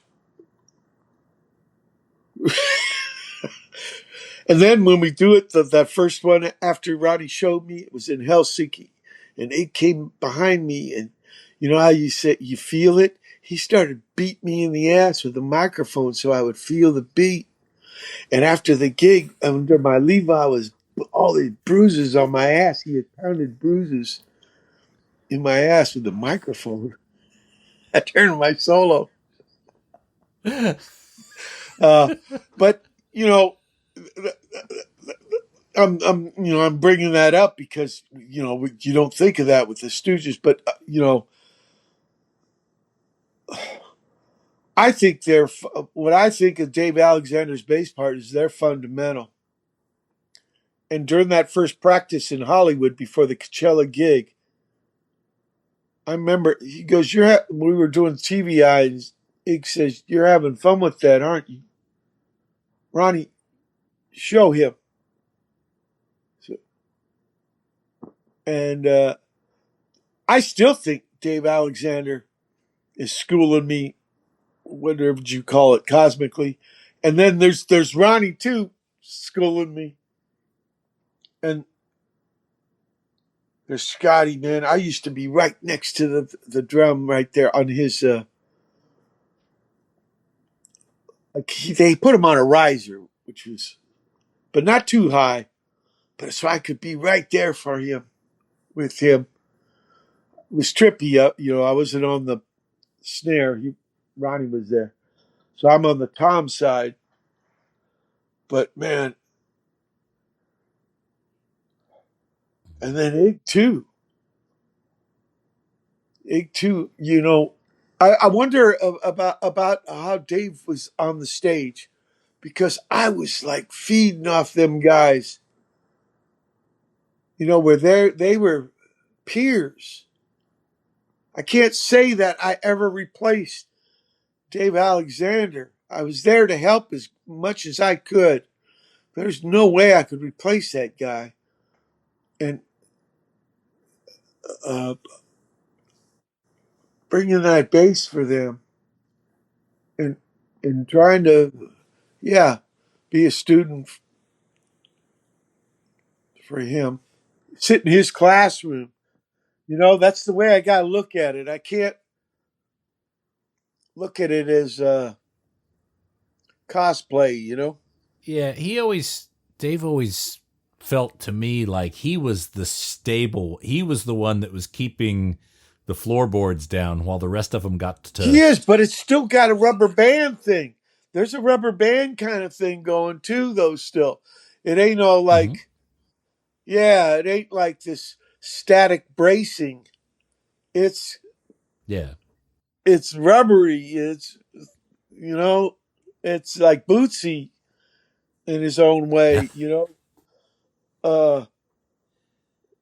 And then when we do it, that first one after Ronnie showed me, it was in Helsinki. And it came behind me, and you know how you say you feel it? He started beating me in the ass with a microphone so I would feel the beat. And after the gig, under my Levi was all these bruises on my ass. He had pounded bruises in my ass with the microphone. I turned my solo. But you know, I'm bringing that up because you don't think of that with the Stooges, but I think what I think of Dave Alexander's bass part is they're fundamental. And during that first practice in Hollywood before the Coachella gig, I remember he goes, we were doing TVI, and he says, "You're having fun with that, aren't you, Ronnie? Show him." So, and I still think Dave Alexander is schooling me, whatever you call it, cosmically. And then there's Ronnie too, schooling me. And there's Scotty, man. I used to be right next to the drum right there on his. They put him on a riser, which was, but not too high, but so I could be right there for him, with him. It was trippy. I wasn't on the snare. Ronnie was there, so I'm on the tom side. But man, and then Ig too. I wonder about how Dave was on the stage, because I was like feeding off them guys. Where they were peers. I can't say that I ever replaced Dave Alexander. I was there to help as much as I could. There's no way I could replace that guy. And uh, bringing that bass for them, and trying to, yeah, be a student for him. Sit in his classroom. That's the way I got to look at it. I can't look at it as cosplay. Yeah, Dave always felt to me like he was he was the one that was keeping the floorboards down while the rest of them got He to. is, but it's still got a rubber band thing. There's a rubber band kind of thing going too, though. Still, it ain't all Mhm. like, yeah, it ain't like this static bracing. It's Yeah. it's rubbery. You know, it's like Bootsy in his own way. Uh,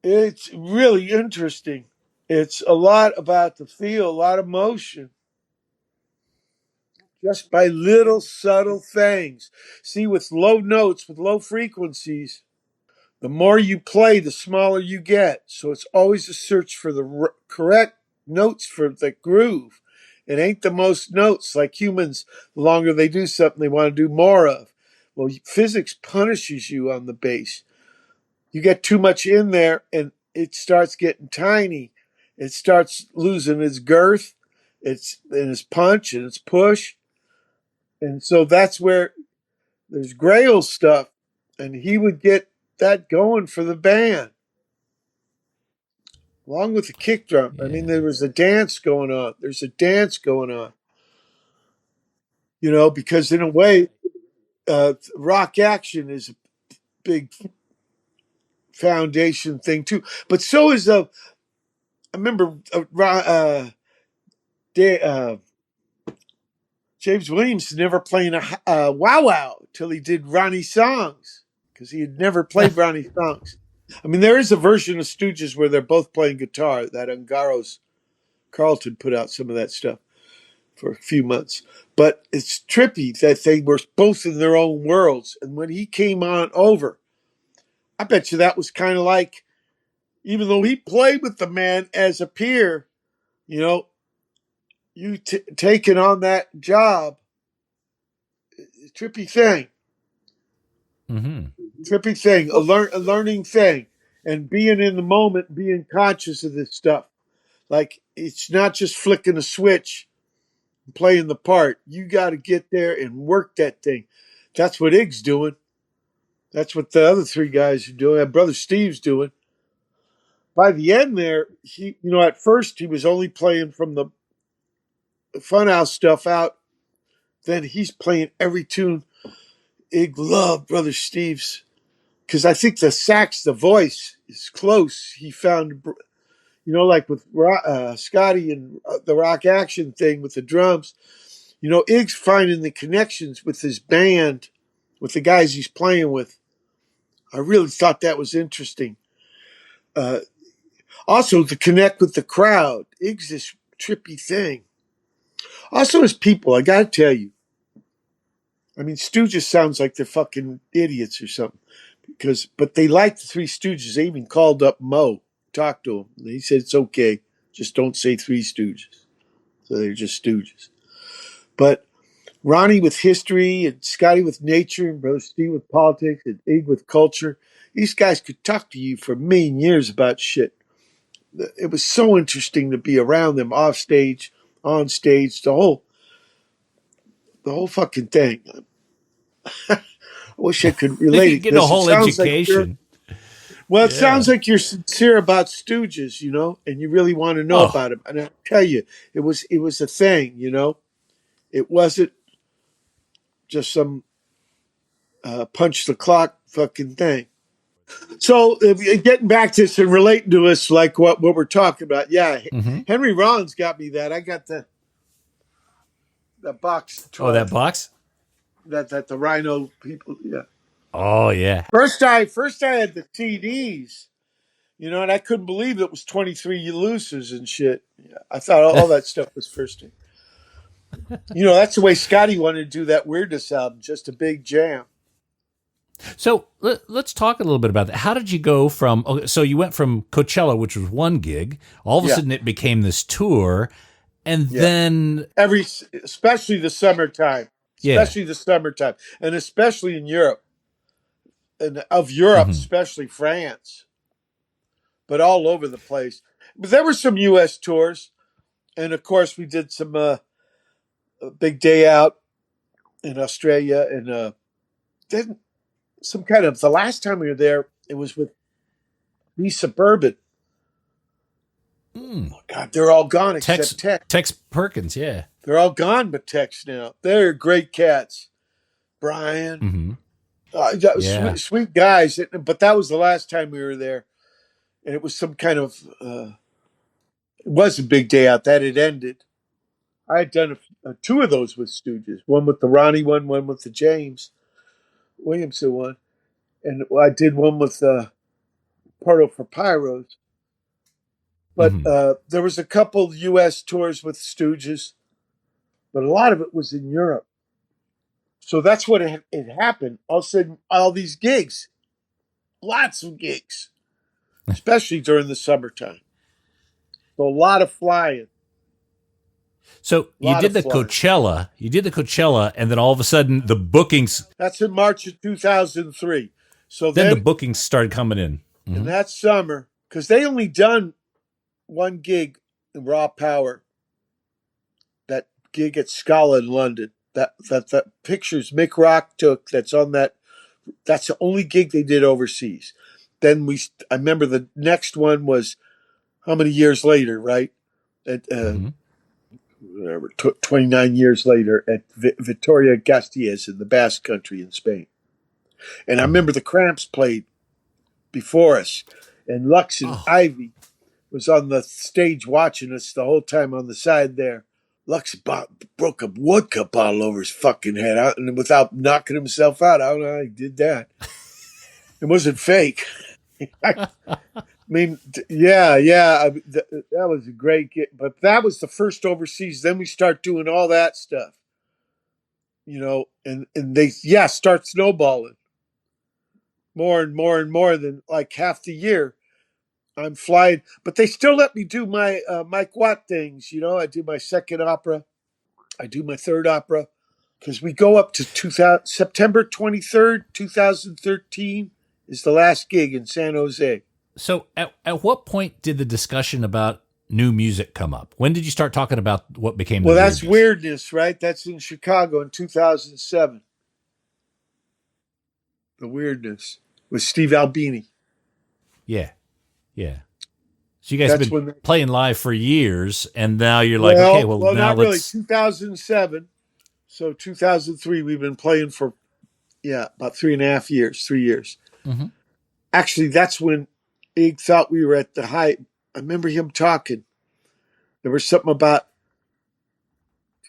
it's really interesting. It's a lot about the feel, a lot of motion, just by little subtle things. See, with low notes, with low frequencies, the more you play, the smaller you get. So it's always a search for the correct notes for the groove. It ain't the most notes. Like humans, the longer they do something, they want to do more of. Well, physics punishes you on the bass. You get too much in there and it starts getting tiny. It starts losing its girth, its punch and its push. And so that's where there's Grail stuff, and he would get that going for the band, along with the kick drum. I mean, Yeah. there was a dance going on. There's a dance going on, because in a way, rock action is a big foundation thing too. But so is I remember James Williams never playing a wow wow till he did Ronnie songs, because he had never played Ronnie songs. I mean, there is a version of Stooges where they're both playing guitar. That Ungaro's Carlton put out some of that stuff for a few months. But it's trippy that they were both in their own worlds. And when he came on over, I bet you that was kind of like, even though he played with the man as a peer, you know, you taking on that job, trippy thing, Mm-hmm. trippy thing, a learning thing, and being in the moment, being conscious of this stuff. Like, it's not just flicking a switch and playing the part. You got to get there and work that thing. That's what Ig's doing. That's what the other three guys are doing. That brother Steve's doing. By the end there, at first he was only playing from the Funhouse stuff out then he's playing every tune Ig loved, Brother Steve's. Because I think the sax, the voice is close. He found, like with Scotty and the rock action thing with the drums, Ig's finding the connections with his band, with the guys he's playing with. I really thought that was interesting. Also, to connect with the crowd. Ig's this trippy thing. Also, as people, I got to tell you, I mean, Stooges sounds like they're fucking idiots or something. But they like the Three Stooges. They even called up Mo, talked to him. And he said, it's okay. Just don't say Three Stooges. So they're just Stooges. But Ronnie with history and Scotty with nature and Brother Steve with politics and Ig with culture. These guys could talk to you for a million years about shit. It was so interesting to be around them off stage, on stage, the whole fucking thing. I wish I could relate it. Get a whole education. It sounds like you're sincere about Stooges, and you really want to know about him. And I tell you, it was a thing, It wasn't just some punch the clock fucking thing. So getting back to this and relating to us like what we're talking about, Henry Rollins got me that. I got the box. That box? That the Rhino people, yeah. Oh yeah. First I had the CDs, and I couldn't believe it was 23 losers and shit. Yeah, I thought all that stuff was first thing. That's the way Scotty wanted to do that Weirdness album, just a big jam. So let's talk a little bit about that. How did you go from? So you went from Coachella, which was one gig, all of a sudden it became this tour, and then especially the summertime, and especially in Europe, and of Europe, especially France, but all over the place. But there were some U.S. tours, and of course we did some a big day out in Australia, and then. Some kind of, the last time we were there, it was with the Suburban. Oh, God, they're all gone except Tex. Tex Perkins, yeah. They're all gone but Tex now. They're great cats. Brian. Sweet guys. But that was the last time we were there. And it was some kind of, it was a big day out. That had ended. I had done two of those with Stooges. One with the Ronnie one with the James Williamson one. And I did one with Parto for Pyros. But there was a couple U.S. tours with Stooges, but a lot of it was in Europe. So that's what it happened. All of a sudden, all these gigs, lots of gigs, especially during the summertime. So a lot of flying. So you did the Coachella, and then all of a sudden the bookings. That's in March of 2003. So then the bookings started coming in. And that summer, because they only done one gig in Raw Power, that gig at Scala in London. That pictures Mick Rock took. That's on that. That's the only gig they did overseas. Then I remember the next one was how many years later, right? At 29 years later at Vitoria-Gasteiz in the Basque Country in Spain. And I remember the Cramps played before us, and Lux and Ivy was on the stage watching us the whole time on the side there. Lux broke a vodka bottle over his fucking head out, and without knocking himself out. I don't know how he did that. It wasn't fake. I mean, that was a great gig. But that was the first overseas. Then we start doing all that stuff, and they start snowballing more and more and more than like half the year. I'm flying, but they still let me do my Mike Watt things. I do my second opera. I do my third opera because we go up to September 23rd, 2013 is the last gig in San Jose. So at what point did the discussion about new music come up? When did you start talking about what became Well, that's Weirdness, right? That's in Chicago in 2007. The Weirdness with Steve Albini. Yeah. So you guys have been playing live for years, and now you're like, now let's... 2007. So 2003, we've been playing for, about 3.5 years, 3 years. Mm-hmm. Actually, that's when Ig thought we were at the height. I remember him talking. There was something about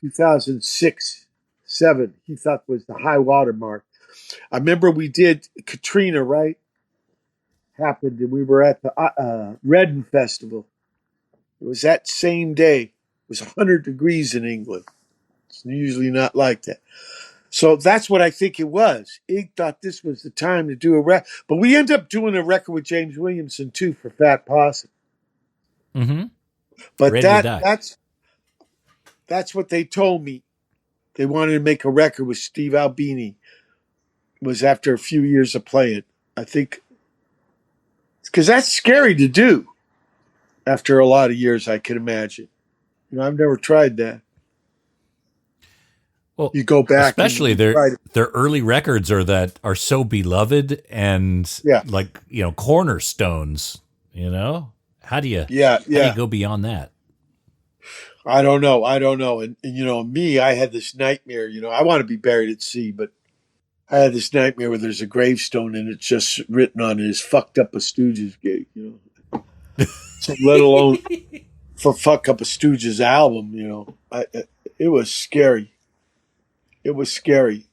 2006, 7. He thought was the high water mark. I remember we did Katrina, right? Happened, and we were at the Redden Festival. It was that same day. It was 100 degrees in England. It's usually not like that. So that's what I think it was. Ig thought this was the time to do a record. But we ended up doing a record with James Williamson, too, for Fat Possum. Mm-hmm. But Ready to Die. that's what they told me. They wanted to make a record with Steve Albini. It was after a few years of playing. I think, because that's scary to do after a lot of years, I can imagine. I've never tried that. Well, you go back, especially their early records are so beloved and cornerstones. How do you go beyond that? I don't know. And me, I had this nightmare. I want to be buried at sea, but I had this nightmare where there's a gravestone and it's just written on it is "fucked up a Stooges gig." So let alone for "fuck up a Stooges" album. It was scary. It was scary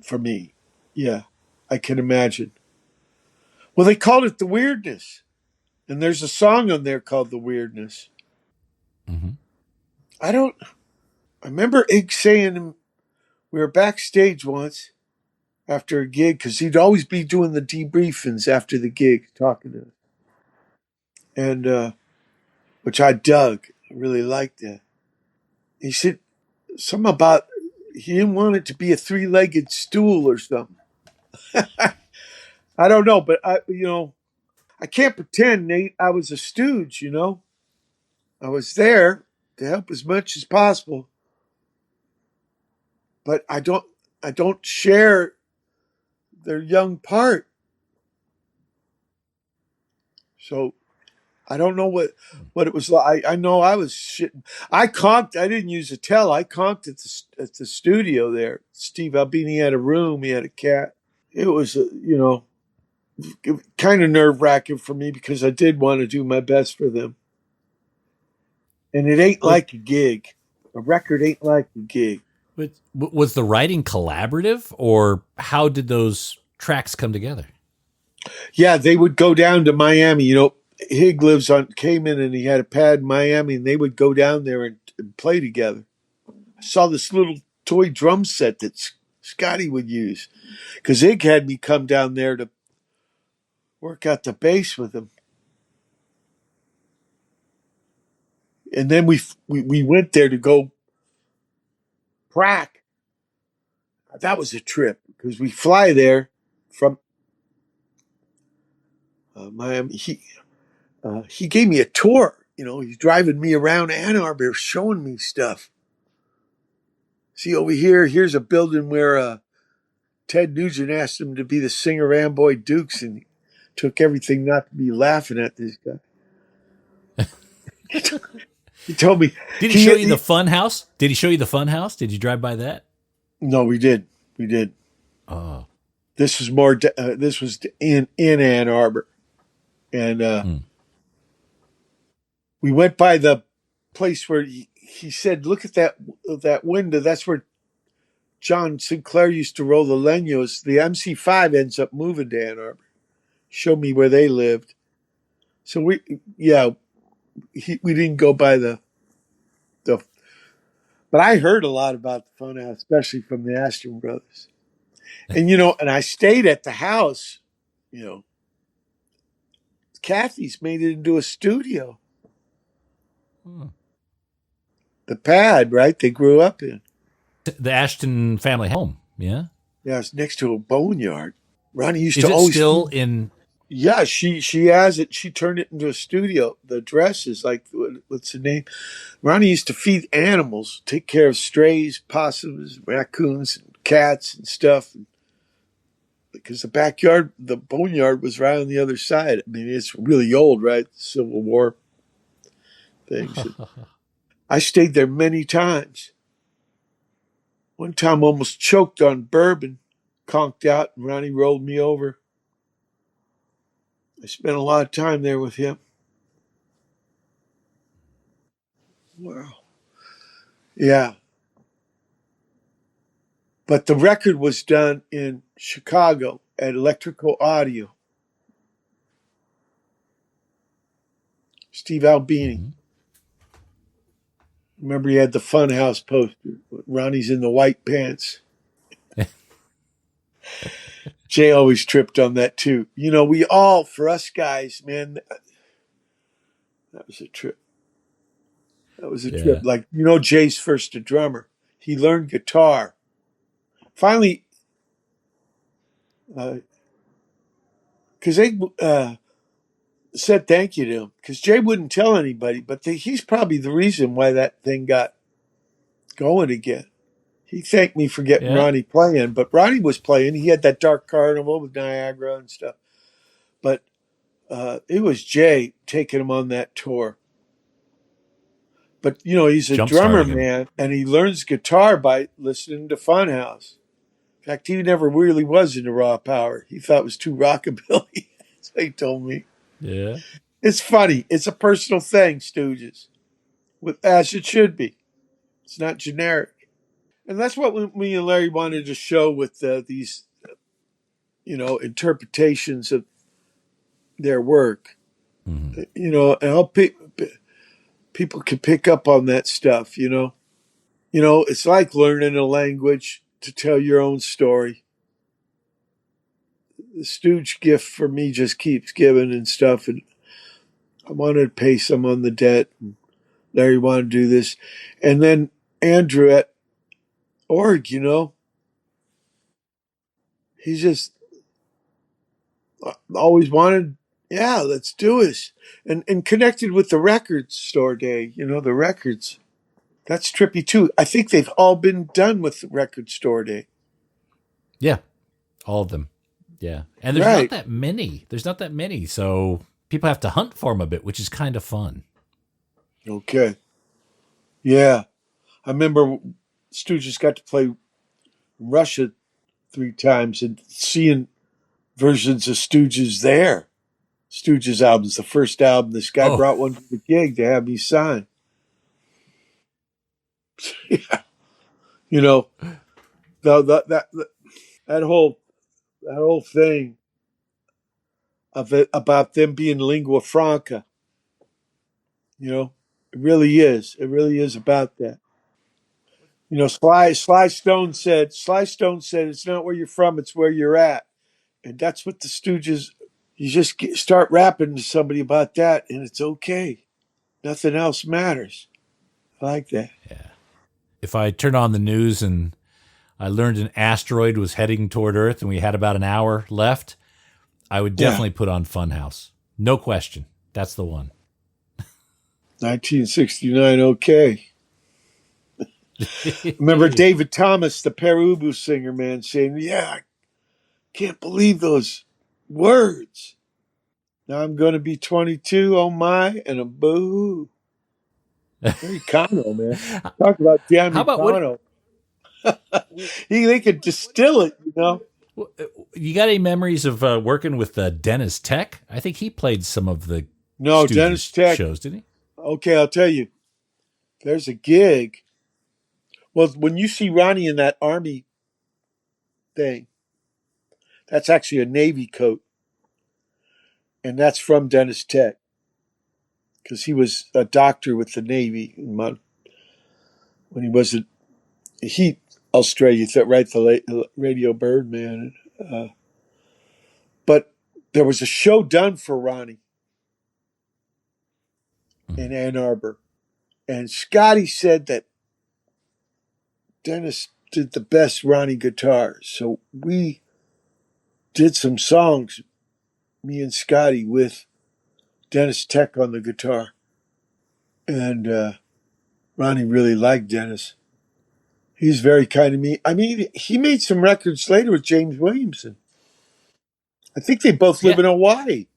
for me. Yeah, I can imagine. Well, they called it The Weirdness. And there's a song on there called The Weirdness. Mm-hmm. I remember Ig saying, we were backstage once after a gig, because he'd always be doing the debriefings after the gig, talking to us. And, which I dug. I really liked that. He said something about, he didn't want it to be a 3-legged stool or something. I don't know, but I can't pretend, Nate, I was a stooge, I was there to help as much as possible. But I don't share their young part. So I don't know what it was like. I know I was shitting. I conked. I didn't use a tell. I conked at the studio there. Steve Albini had a room. He had a cat. It was, kind of nerve-wracking for me because I did want to do my best for them. And it ain't like a gig. A record ain't like a gig. But was the writing collaborative, or how did those tracks come together? Yeah, they would go down to Miami. Hig lives on Cayman, and he had a pad in Miami, and they would go down there and play together. I saw this little toy drum set that Scotty would use, because Ig had me come down there to work out the bass with him. And then we went there to go prac. That was a trip, because we fly there from Miami. He gave me a tour. He's driving me around Ann Arbor, showing me stuff. See, over here's a building where Ted Nugent asked him to be the singer of Amboy Dukes, and he took everything not to be laughing at this guy. He told me. Did he show you the Funhouse? Did he show you the Funhouse? Did you drive by that? No, we did. We did. Oh. This was more. This was in Ann Arbor, and we went by the place where he said, "Look at that window. That's where John Sinclair used to roll the Lenos." The MC5 ends up moving to Ann Arbor. Showed me where they lived. So we didn't go by the. But I heard a lot about the Funhouse, especially from the Asheton brothers. And, and I stayed at the house, Kathy's made it into a studio. The pad, right? They grew up in. The Asheton family home, yeah? Yeah, it's next to a boneyard. Ronnie used Is to it always. Still in. Yeah, she has it. She turned it into a studio. The dress is like, what's the name? Ronnie used to feed animals, take care of strays, possums, raccoons, and cats and stuff. Because the backyard, the boneyard was right on the other side. I mean, it's really old, right? Civil War things. I stayed there many times. One time almost choked on bourbon, conked out, and Ronnie rolled me over. I spent a lot of time there with him. Wow. Yeah. But the record was done in Chicago at Electrical Audio. Steve Albini. Mm-hmm. Remember, he had the Funhouse poster. Ronnie's in the white pants. Jay always tripped on that too. You know, we all, for us guys, man, that was a trip. That was a trip. Yeah. Like, you know, Jay's first a drummer. He learned guitar. Finally, because they said thank you to him, because Jay wouldn't tell anybody, but he's probably the reason why that thing got going again. He thanked me for getting Yeah. Ronnie playing, but Ronnie was playing. He had that Dark Carnival with Niagara and stuff. But it was Jay taking him on that tour. But, you know, he's a drummer, Jump-starting him. man, and he learns guitar by listening to Funhouse. In fact, he never really was into raw power. He thought it was too rockabilly. That's what he told me. Yeah. It's funny. It's a personal thing, Stooges, as it should be. It's not generic. And that's what me and Larry wanted to show with these, you know, interpretations of their work. Mm-hmm. You know, and how people can pick up on that stuff, you know. You know, it's like learning a language to tell your own story. The Stooge gift for me just keeps giving and stuff. And I wanted to pay some on the debt. And Larry wanted to do this. And then Andrew at Org, you know, he just always wanted, yeah, let's do this. And connected with the record store day, you know, the records. That's trippy too. I think they've all been done with record store day. Yeah. All of them. Yeah. And there's not that many. There's not that many. So people have to hunt for them a bit, which is kind of fun. Okay. Yeah. I remember Stooges got to play Russia 3 times and seeing versions of Stooges there. Stooges albums, the first album. This guy brought one to the gig to have me sign. Yeah. You know, that whole thing of it about them being lingua franca. You know, it really is. It really is about that. You know, Sly Stone said, it's not where you're from, it's where you're at. And that's what the Stooges, you just start rapping to somebody about that, and it's okay. Nothing else matters. I like that. Yeah. If I turn on the news and I learned an asteroid was heading toward Earth and we had about an hour left, I would definitely put on Funhouse. No question. That's the one. 1969, okay. Remember David Thomas, the Perubu singer, man, saying, yeah, I can't believe those words. Now I'm going to be 22, oh my, and a boo. Very Kano, man. Talk about damn Kano. They could distill it, you know. You got any memories of working with Dennis Tech? I think he played some of the Dennis Tech shows, didn't he? Okay, I'll tell you. There's a gig. Well, when you see Ronnie in that Army thing, that's actually a Navy coat. And that's from Dennis Tech. Because he was a doctor with the Navy when he was at Australia, right? The Radio Birdman. But there was a show done for Ronnie in Ann Arbor. And Scotty said that Dennis did the best Ronnie guitars. So we did some songs, me and Scotty, with Dennis Tech on the guitar. And Ronnie really liked Dennis. He's very kind to me. I mean, he made some records later with James Williamson. I think they both live in Hawaii.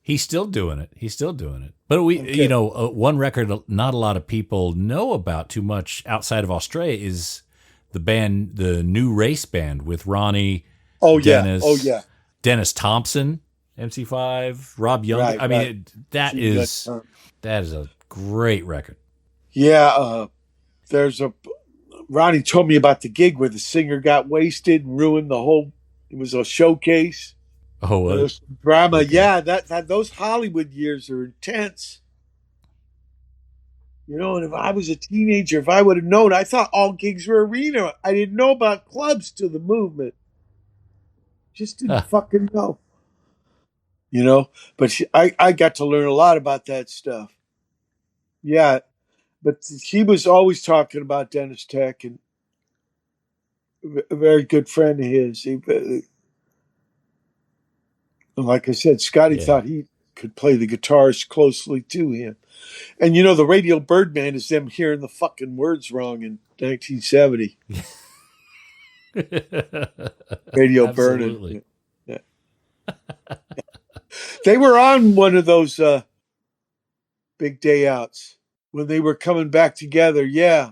He's still doing it. But one record not a lot of people know about too much outside of Australia is the new race band with Ronnie, Oh yeah. Dennis, Oh yeah. Dennis Thompson, MC5, Rob Young. Right. I Right. mean, that See, good. is a great record. Yeah. There's a Ronnie told me about the gig where the singer got wasted and ruined the whole. It was a showcase. Oh, Where what? there's some drama. Okay. Yeah, that those Hollywood years are intense. You know, and if I was a teenager, if I would have known, I thought all gigs were arena. I didn't know about clubs till the movement. Just didn't fucking know. You know, but I got to learn a lot about that stuff. Yeah, but he was always talking about Dennis Tech and a very good friend of his. Like I said, Scotty Yeah. thought he could play the guitars closely to him. And you know, the Radio Birdman is them hearing the fucking words wrong in 1970. Radio Absolutely. Burning. Yeah. They were on one of those big day outs when they were coming back together. Yeah.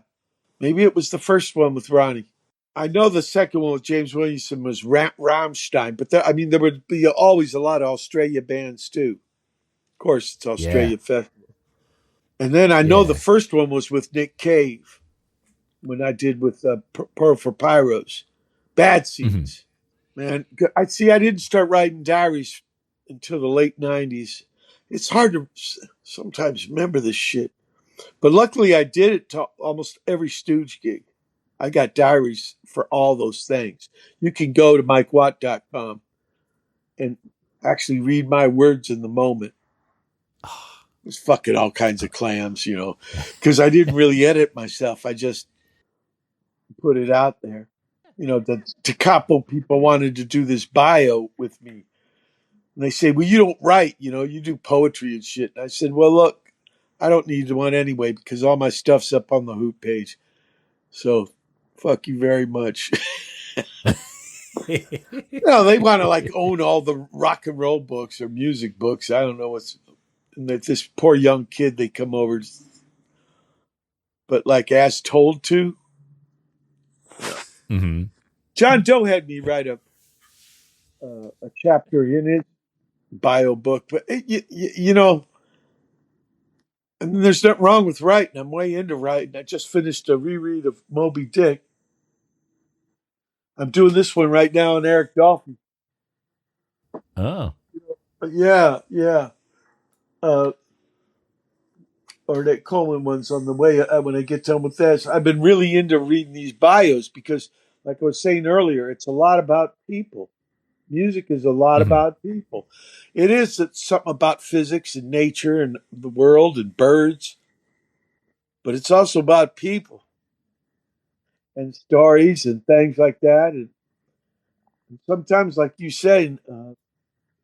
Maybe it was the first one with Ronnie. I know the second one with James Williamson was Rammstein, but there would be always a lot of Australia bands too. Of course, it's Australia Festival. And then I know the first one was with Nick Cave when I did with Pearl for Pyros. Bad Seeds. Man, I didn't start writing diaries until the late 90s. It's hard to sometimes remember this shit. But luckily I did it to almost every Stooge gig. I got diaries for all those things. You can go to MikeWatt.com and actually read my words in the moment. It was fucking all kinds of clams, you know, because I didn't really edit myself. I just put it out there. You know, the Tekapo people wanted to do this bio with me. And they say, well, you don't write, you know, you do poetry and shit. And I said, well, look, I don't need one anyway because all my stuff's up on the Hoop page. So fuck you very much. No, they want to like own all the rock and roll books or music books. I don't know what's. And that this poor young kid, they come over, but like as told to. Mm-hmm. John Doe had me write a chapter in his bio book, but you know, and there's nothing wrong with writing. I'm way into writing. I just finished a reread of Moby Dick. I'm doing this one right now on Eric Dolphy. Oh. Yeah. Or that Coleman one's on the way when I get done with this. I've been really into reading these bios because, like I was saying earlier, it's a lot about people. Music is a lot about people. It is something about physics and nature and the world and birds, but it's also about people and stories and things like that. And sometimes, like you say, a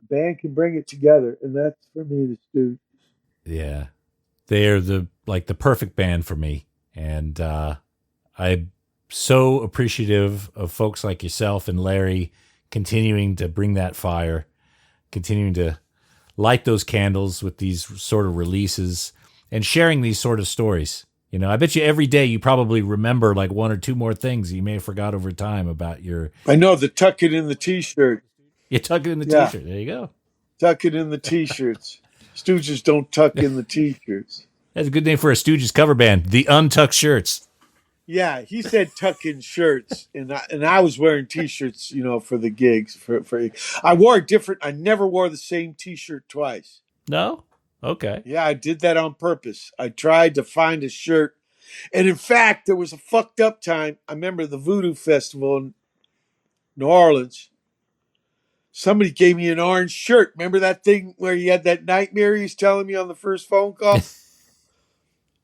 band can bring it together, and that's for me the Stooges. Yeah. They're the perfect band for me. And I'm so appreciative of folks like yourself and Larry continuing to bring that fire, continuing to light those candles with these sort of releases and sharing these sort of stories. You know, I bet you every day you probably remember like one or two more things you may have forgot over time about your. I know the tuck it in the T-shirt. You tuck it in the T-shirt. There you go. Tuck it in the T-shirts. Stooges don't tuck in the T-shirts. That's a good name for a Stooges cover band, the Untucked Shirts. Yeah, he said tuck in shirts, and I was wearing T-shirts, you know, for the gigs. I wore a different. I never wore the same T-shirt twice. No? Okay. Yeah, I did that on purpose. I tried to find a shirt, and in fact, there was a fucked up time. I remember the Voodoo Festival in New Orleans. Somebody gave me an orange shirt. Remember that thing where he had that nightmare he was telling me on the first phone call?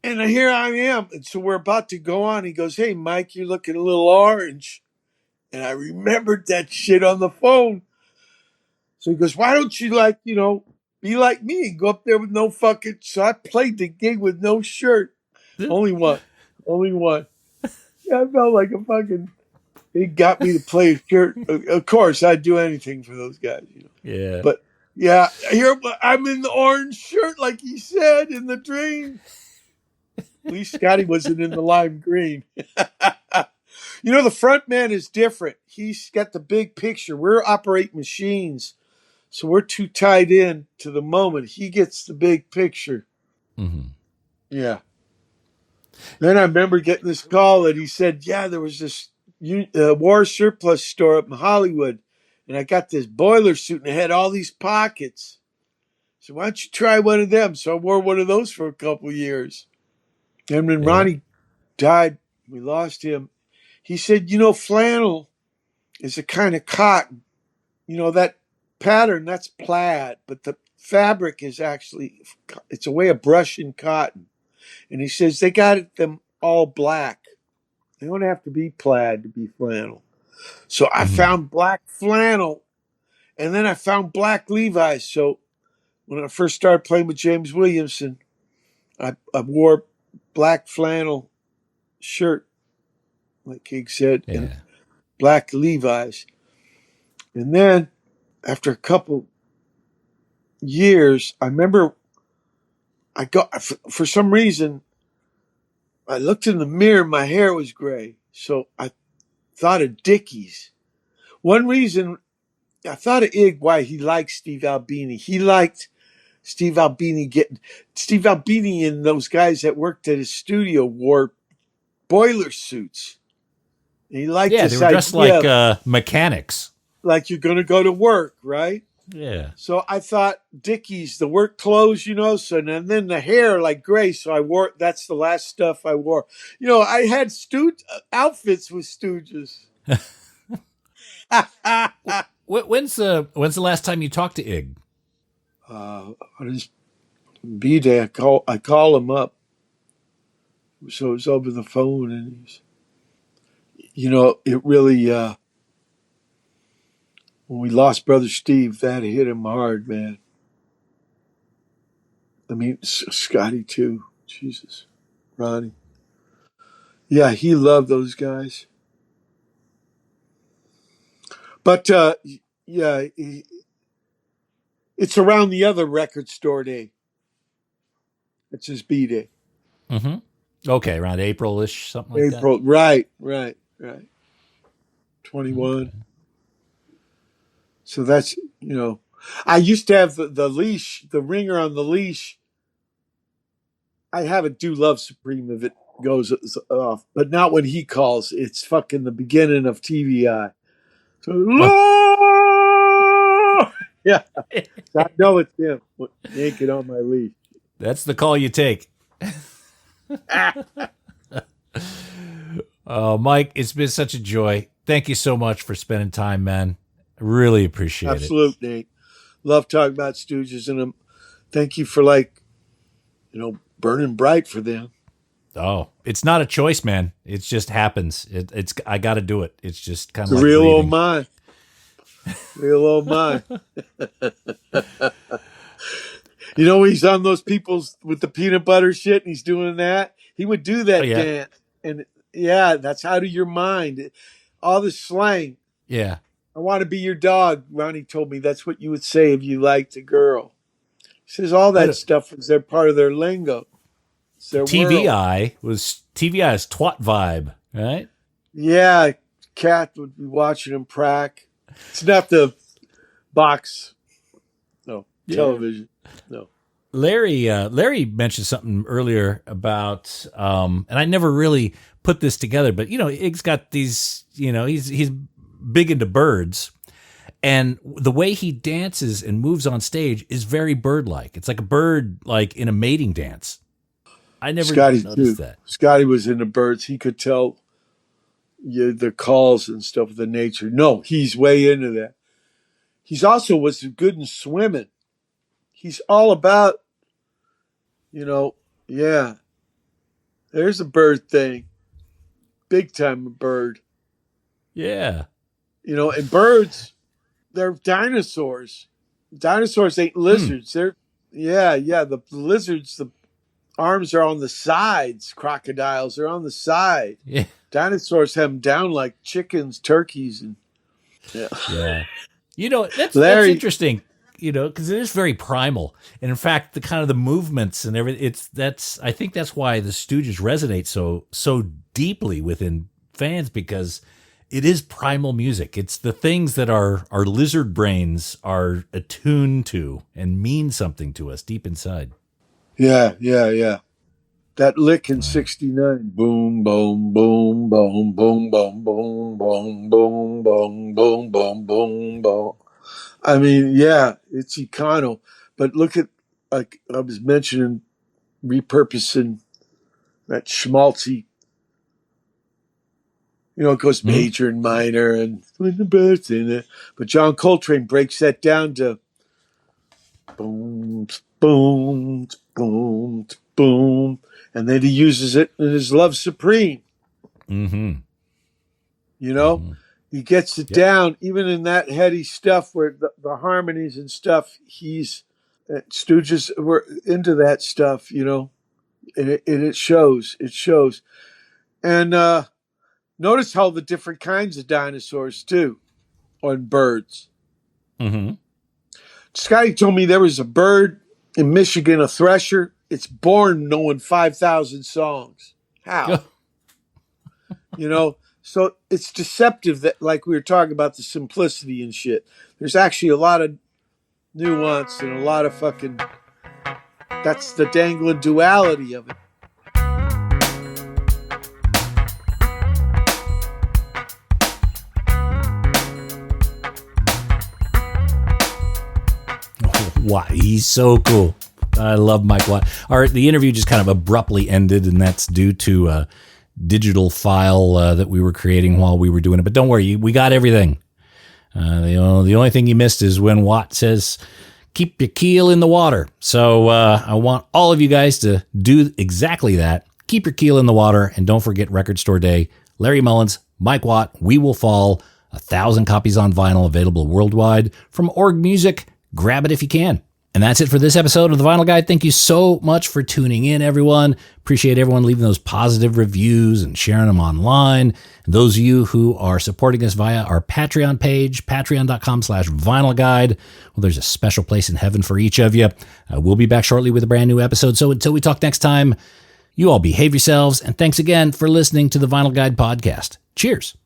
And here I am. And so we're about to go on. He goes, hey, Mike, you're looking a little orange. And I remembered that shit on the phone. So he goes, why don't you be like me and go up there with no fucking. So I played the gig with no shirt. Only one. Yeah, I felt like a fucking. He got me to play a shirt. Of course, I'd do anything for those guys, you know. Yeah. But yeah, here I'm in the orange shirt, like he said in the dream. At least Scotty wasn't in the lime green. You know, the front man is different. He's got the big picture. We're operating machines, so we're too tied in to the moment. He gets the big picture. Mm-hmm. Yeah. Then I remember getting this call that he said, yeah, there was this war surplus store up in Hollywood, and I got this boiler suit and it had all these pockets. So why don't you try one of them? So I wore one of those for a couple years. And when Yeah. Ronnie died, we lost him. He said, flannel is a kind of cotton. That pattern, that's plaid, but the fabric is actually, it's a way of brushing cotton. And he says they got them all black. They don't have to be plaid to be flannel. So I Mm-hmm. found black flannel, and then I found black Levi's. So when I first started playing with James Williamson, I wore black flannel shirt, like Ig said, and black Levi's. And then after a couple years, I remember I got, for some reason, I looked in the mirror, my hair was gray. So I thought of Dickies. One reason I thought of Ig why he liked Steve Albini. He liked Steve Albini and those guys that worked at his studio wore boiler suits. And he liked Yeah, they this were dressed idea like mechanics. like you're going to go to work, right? Yeah. So I thought Dickies, the work clothes, so and then the hair like gray. So I wore, that's the last stuff I wore. I had outfits with Stooges. When's the last time you talked to Ig? On his B-Day, I call him up. So it's over the phone, and it really, when we lost Brother Steve, that hit him hard, man. I mean, Scotty too. Jesus. Ronnie. Yeah, he loved those guys. But, yeah, it's around the other record store day. It's his B-Day. Mm-hmm. Okay, around April-ish, something like April. that. Right. 21. Okay. So that's, I used to have the leash, the ringer on the leash. I have it do Love Supreme if it goes off, but not when he calls. It's fucking the beginning of TVI. So, yeah. So I know it's him naked on my leash. That's the call you take. Mike, it's been such a joy. Thank you so much for spending time, man. I really appreciate it. Absolutely, Nate. Love talking about Stooges, and thank you for burning bright for them. Oh, it's not a choice, man. It just happens. It's I got to do it. It's just kind of like real old mine. Real old mine. He's on those people's with the peanut butter shit, and he's doing that. He would do that dance, and that's out of your mind. All the slang. Yeah. I want to be your dog. Ronnie told me that's what you would say if you liked a girl. He says all that stuff was their part of their lingo. It's their TVI was TVI's twat vibe, right? Yeah, Cat would be watching him prac. It's not the box. No, television. No. Larry mentioned something earlier about, and I never really put this together, but Ig's got these, he's big into birds, and the way he dances and moves on stage is very bird-like. It's like a bird, like in a mating dance. I never noticed that. Scotty was into birds. He could tell the calls and stuff of the nature. No, he's way into that. He's also was good in swimming. He's all about, there's a bird thing. Big time a bird. Yeah. And birds, they're dinosaurs. Dinosaurs ain't lizards. They're, the lizards, the arms are on the sides. Crocodiles are on the side. Yeah. Dinosaurs have them down like chickens, turkeys. And yeah. That's interesting. Because it is very primal, and in fact, the kind of the movements and everything. I think that's why the Stooges resonate so deeply within fans because it is primal music. It's the things that our lizard brains are attuned to and mean something to us deep inside. Yeah. That lick in '69, boom, boom, boom, boom, boom, boom, boom, boom, boom, boom, boom, boom, boom, boom. I mean, yeah, it's econo. But look at, like I was mentioning, repurposing that schmaltzy. It goes major and minor and with the birds in it. But John Coltrane breaks that down to boom, boom, boom, boom. And then he uses it in his Love Supreme. Mm-hmm. He gets it down, even in that heady stuff where the harmonies and stuff, Stooges were into that stuff, and it shows. It shows. And notice how the different kinds of dinosaurs, too, on birds. Mm-hmm. Scotty told me there was a bird in Michigan, a thresher. It's born knowing 5,000 songs. How? So it's deceptive that, like we were talking about, the simplicity and shit. There's actually a lot of nuance and a lot of fucking... That's the dangling duality of it. Wow, he's so cool. I love Mike Watt. The interview just kind of abruptly ended, and that's due to a digital file that we were creating while we were doing it. But don't worry, we got everything. The only thing you missed is when Watt says, keep your keel in the water. So I want all of you guys to do exactly that. Keep your keel in the water, and don't forget Record Store Day. Larry Mullins, Mike Watt, We Will Fall, 1,000 copies on vinyl available worldwide from Org Music. Grab it if you can. And that's it for this episode of The Vinyl Guide. Thank you so much for tuning in, everyone. Appreciate everyone leaving those positive reviews and sharing them online. And those of you who are supporting us via our Patreon page, patreon.com/Vinyl Guide. Well, there's a special place in heaven for each of you. We'll be back shortly with a brand new episode. So until we talk next time, you all behave yourselves. And thanks again for listening to the Vinyl Guide podcast. Cheers.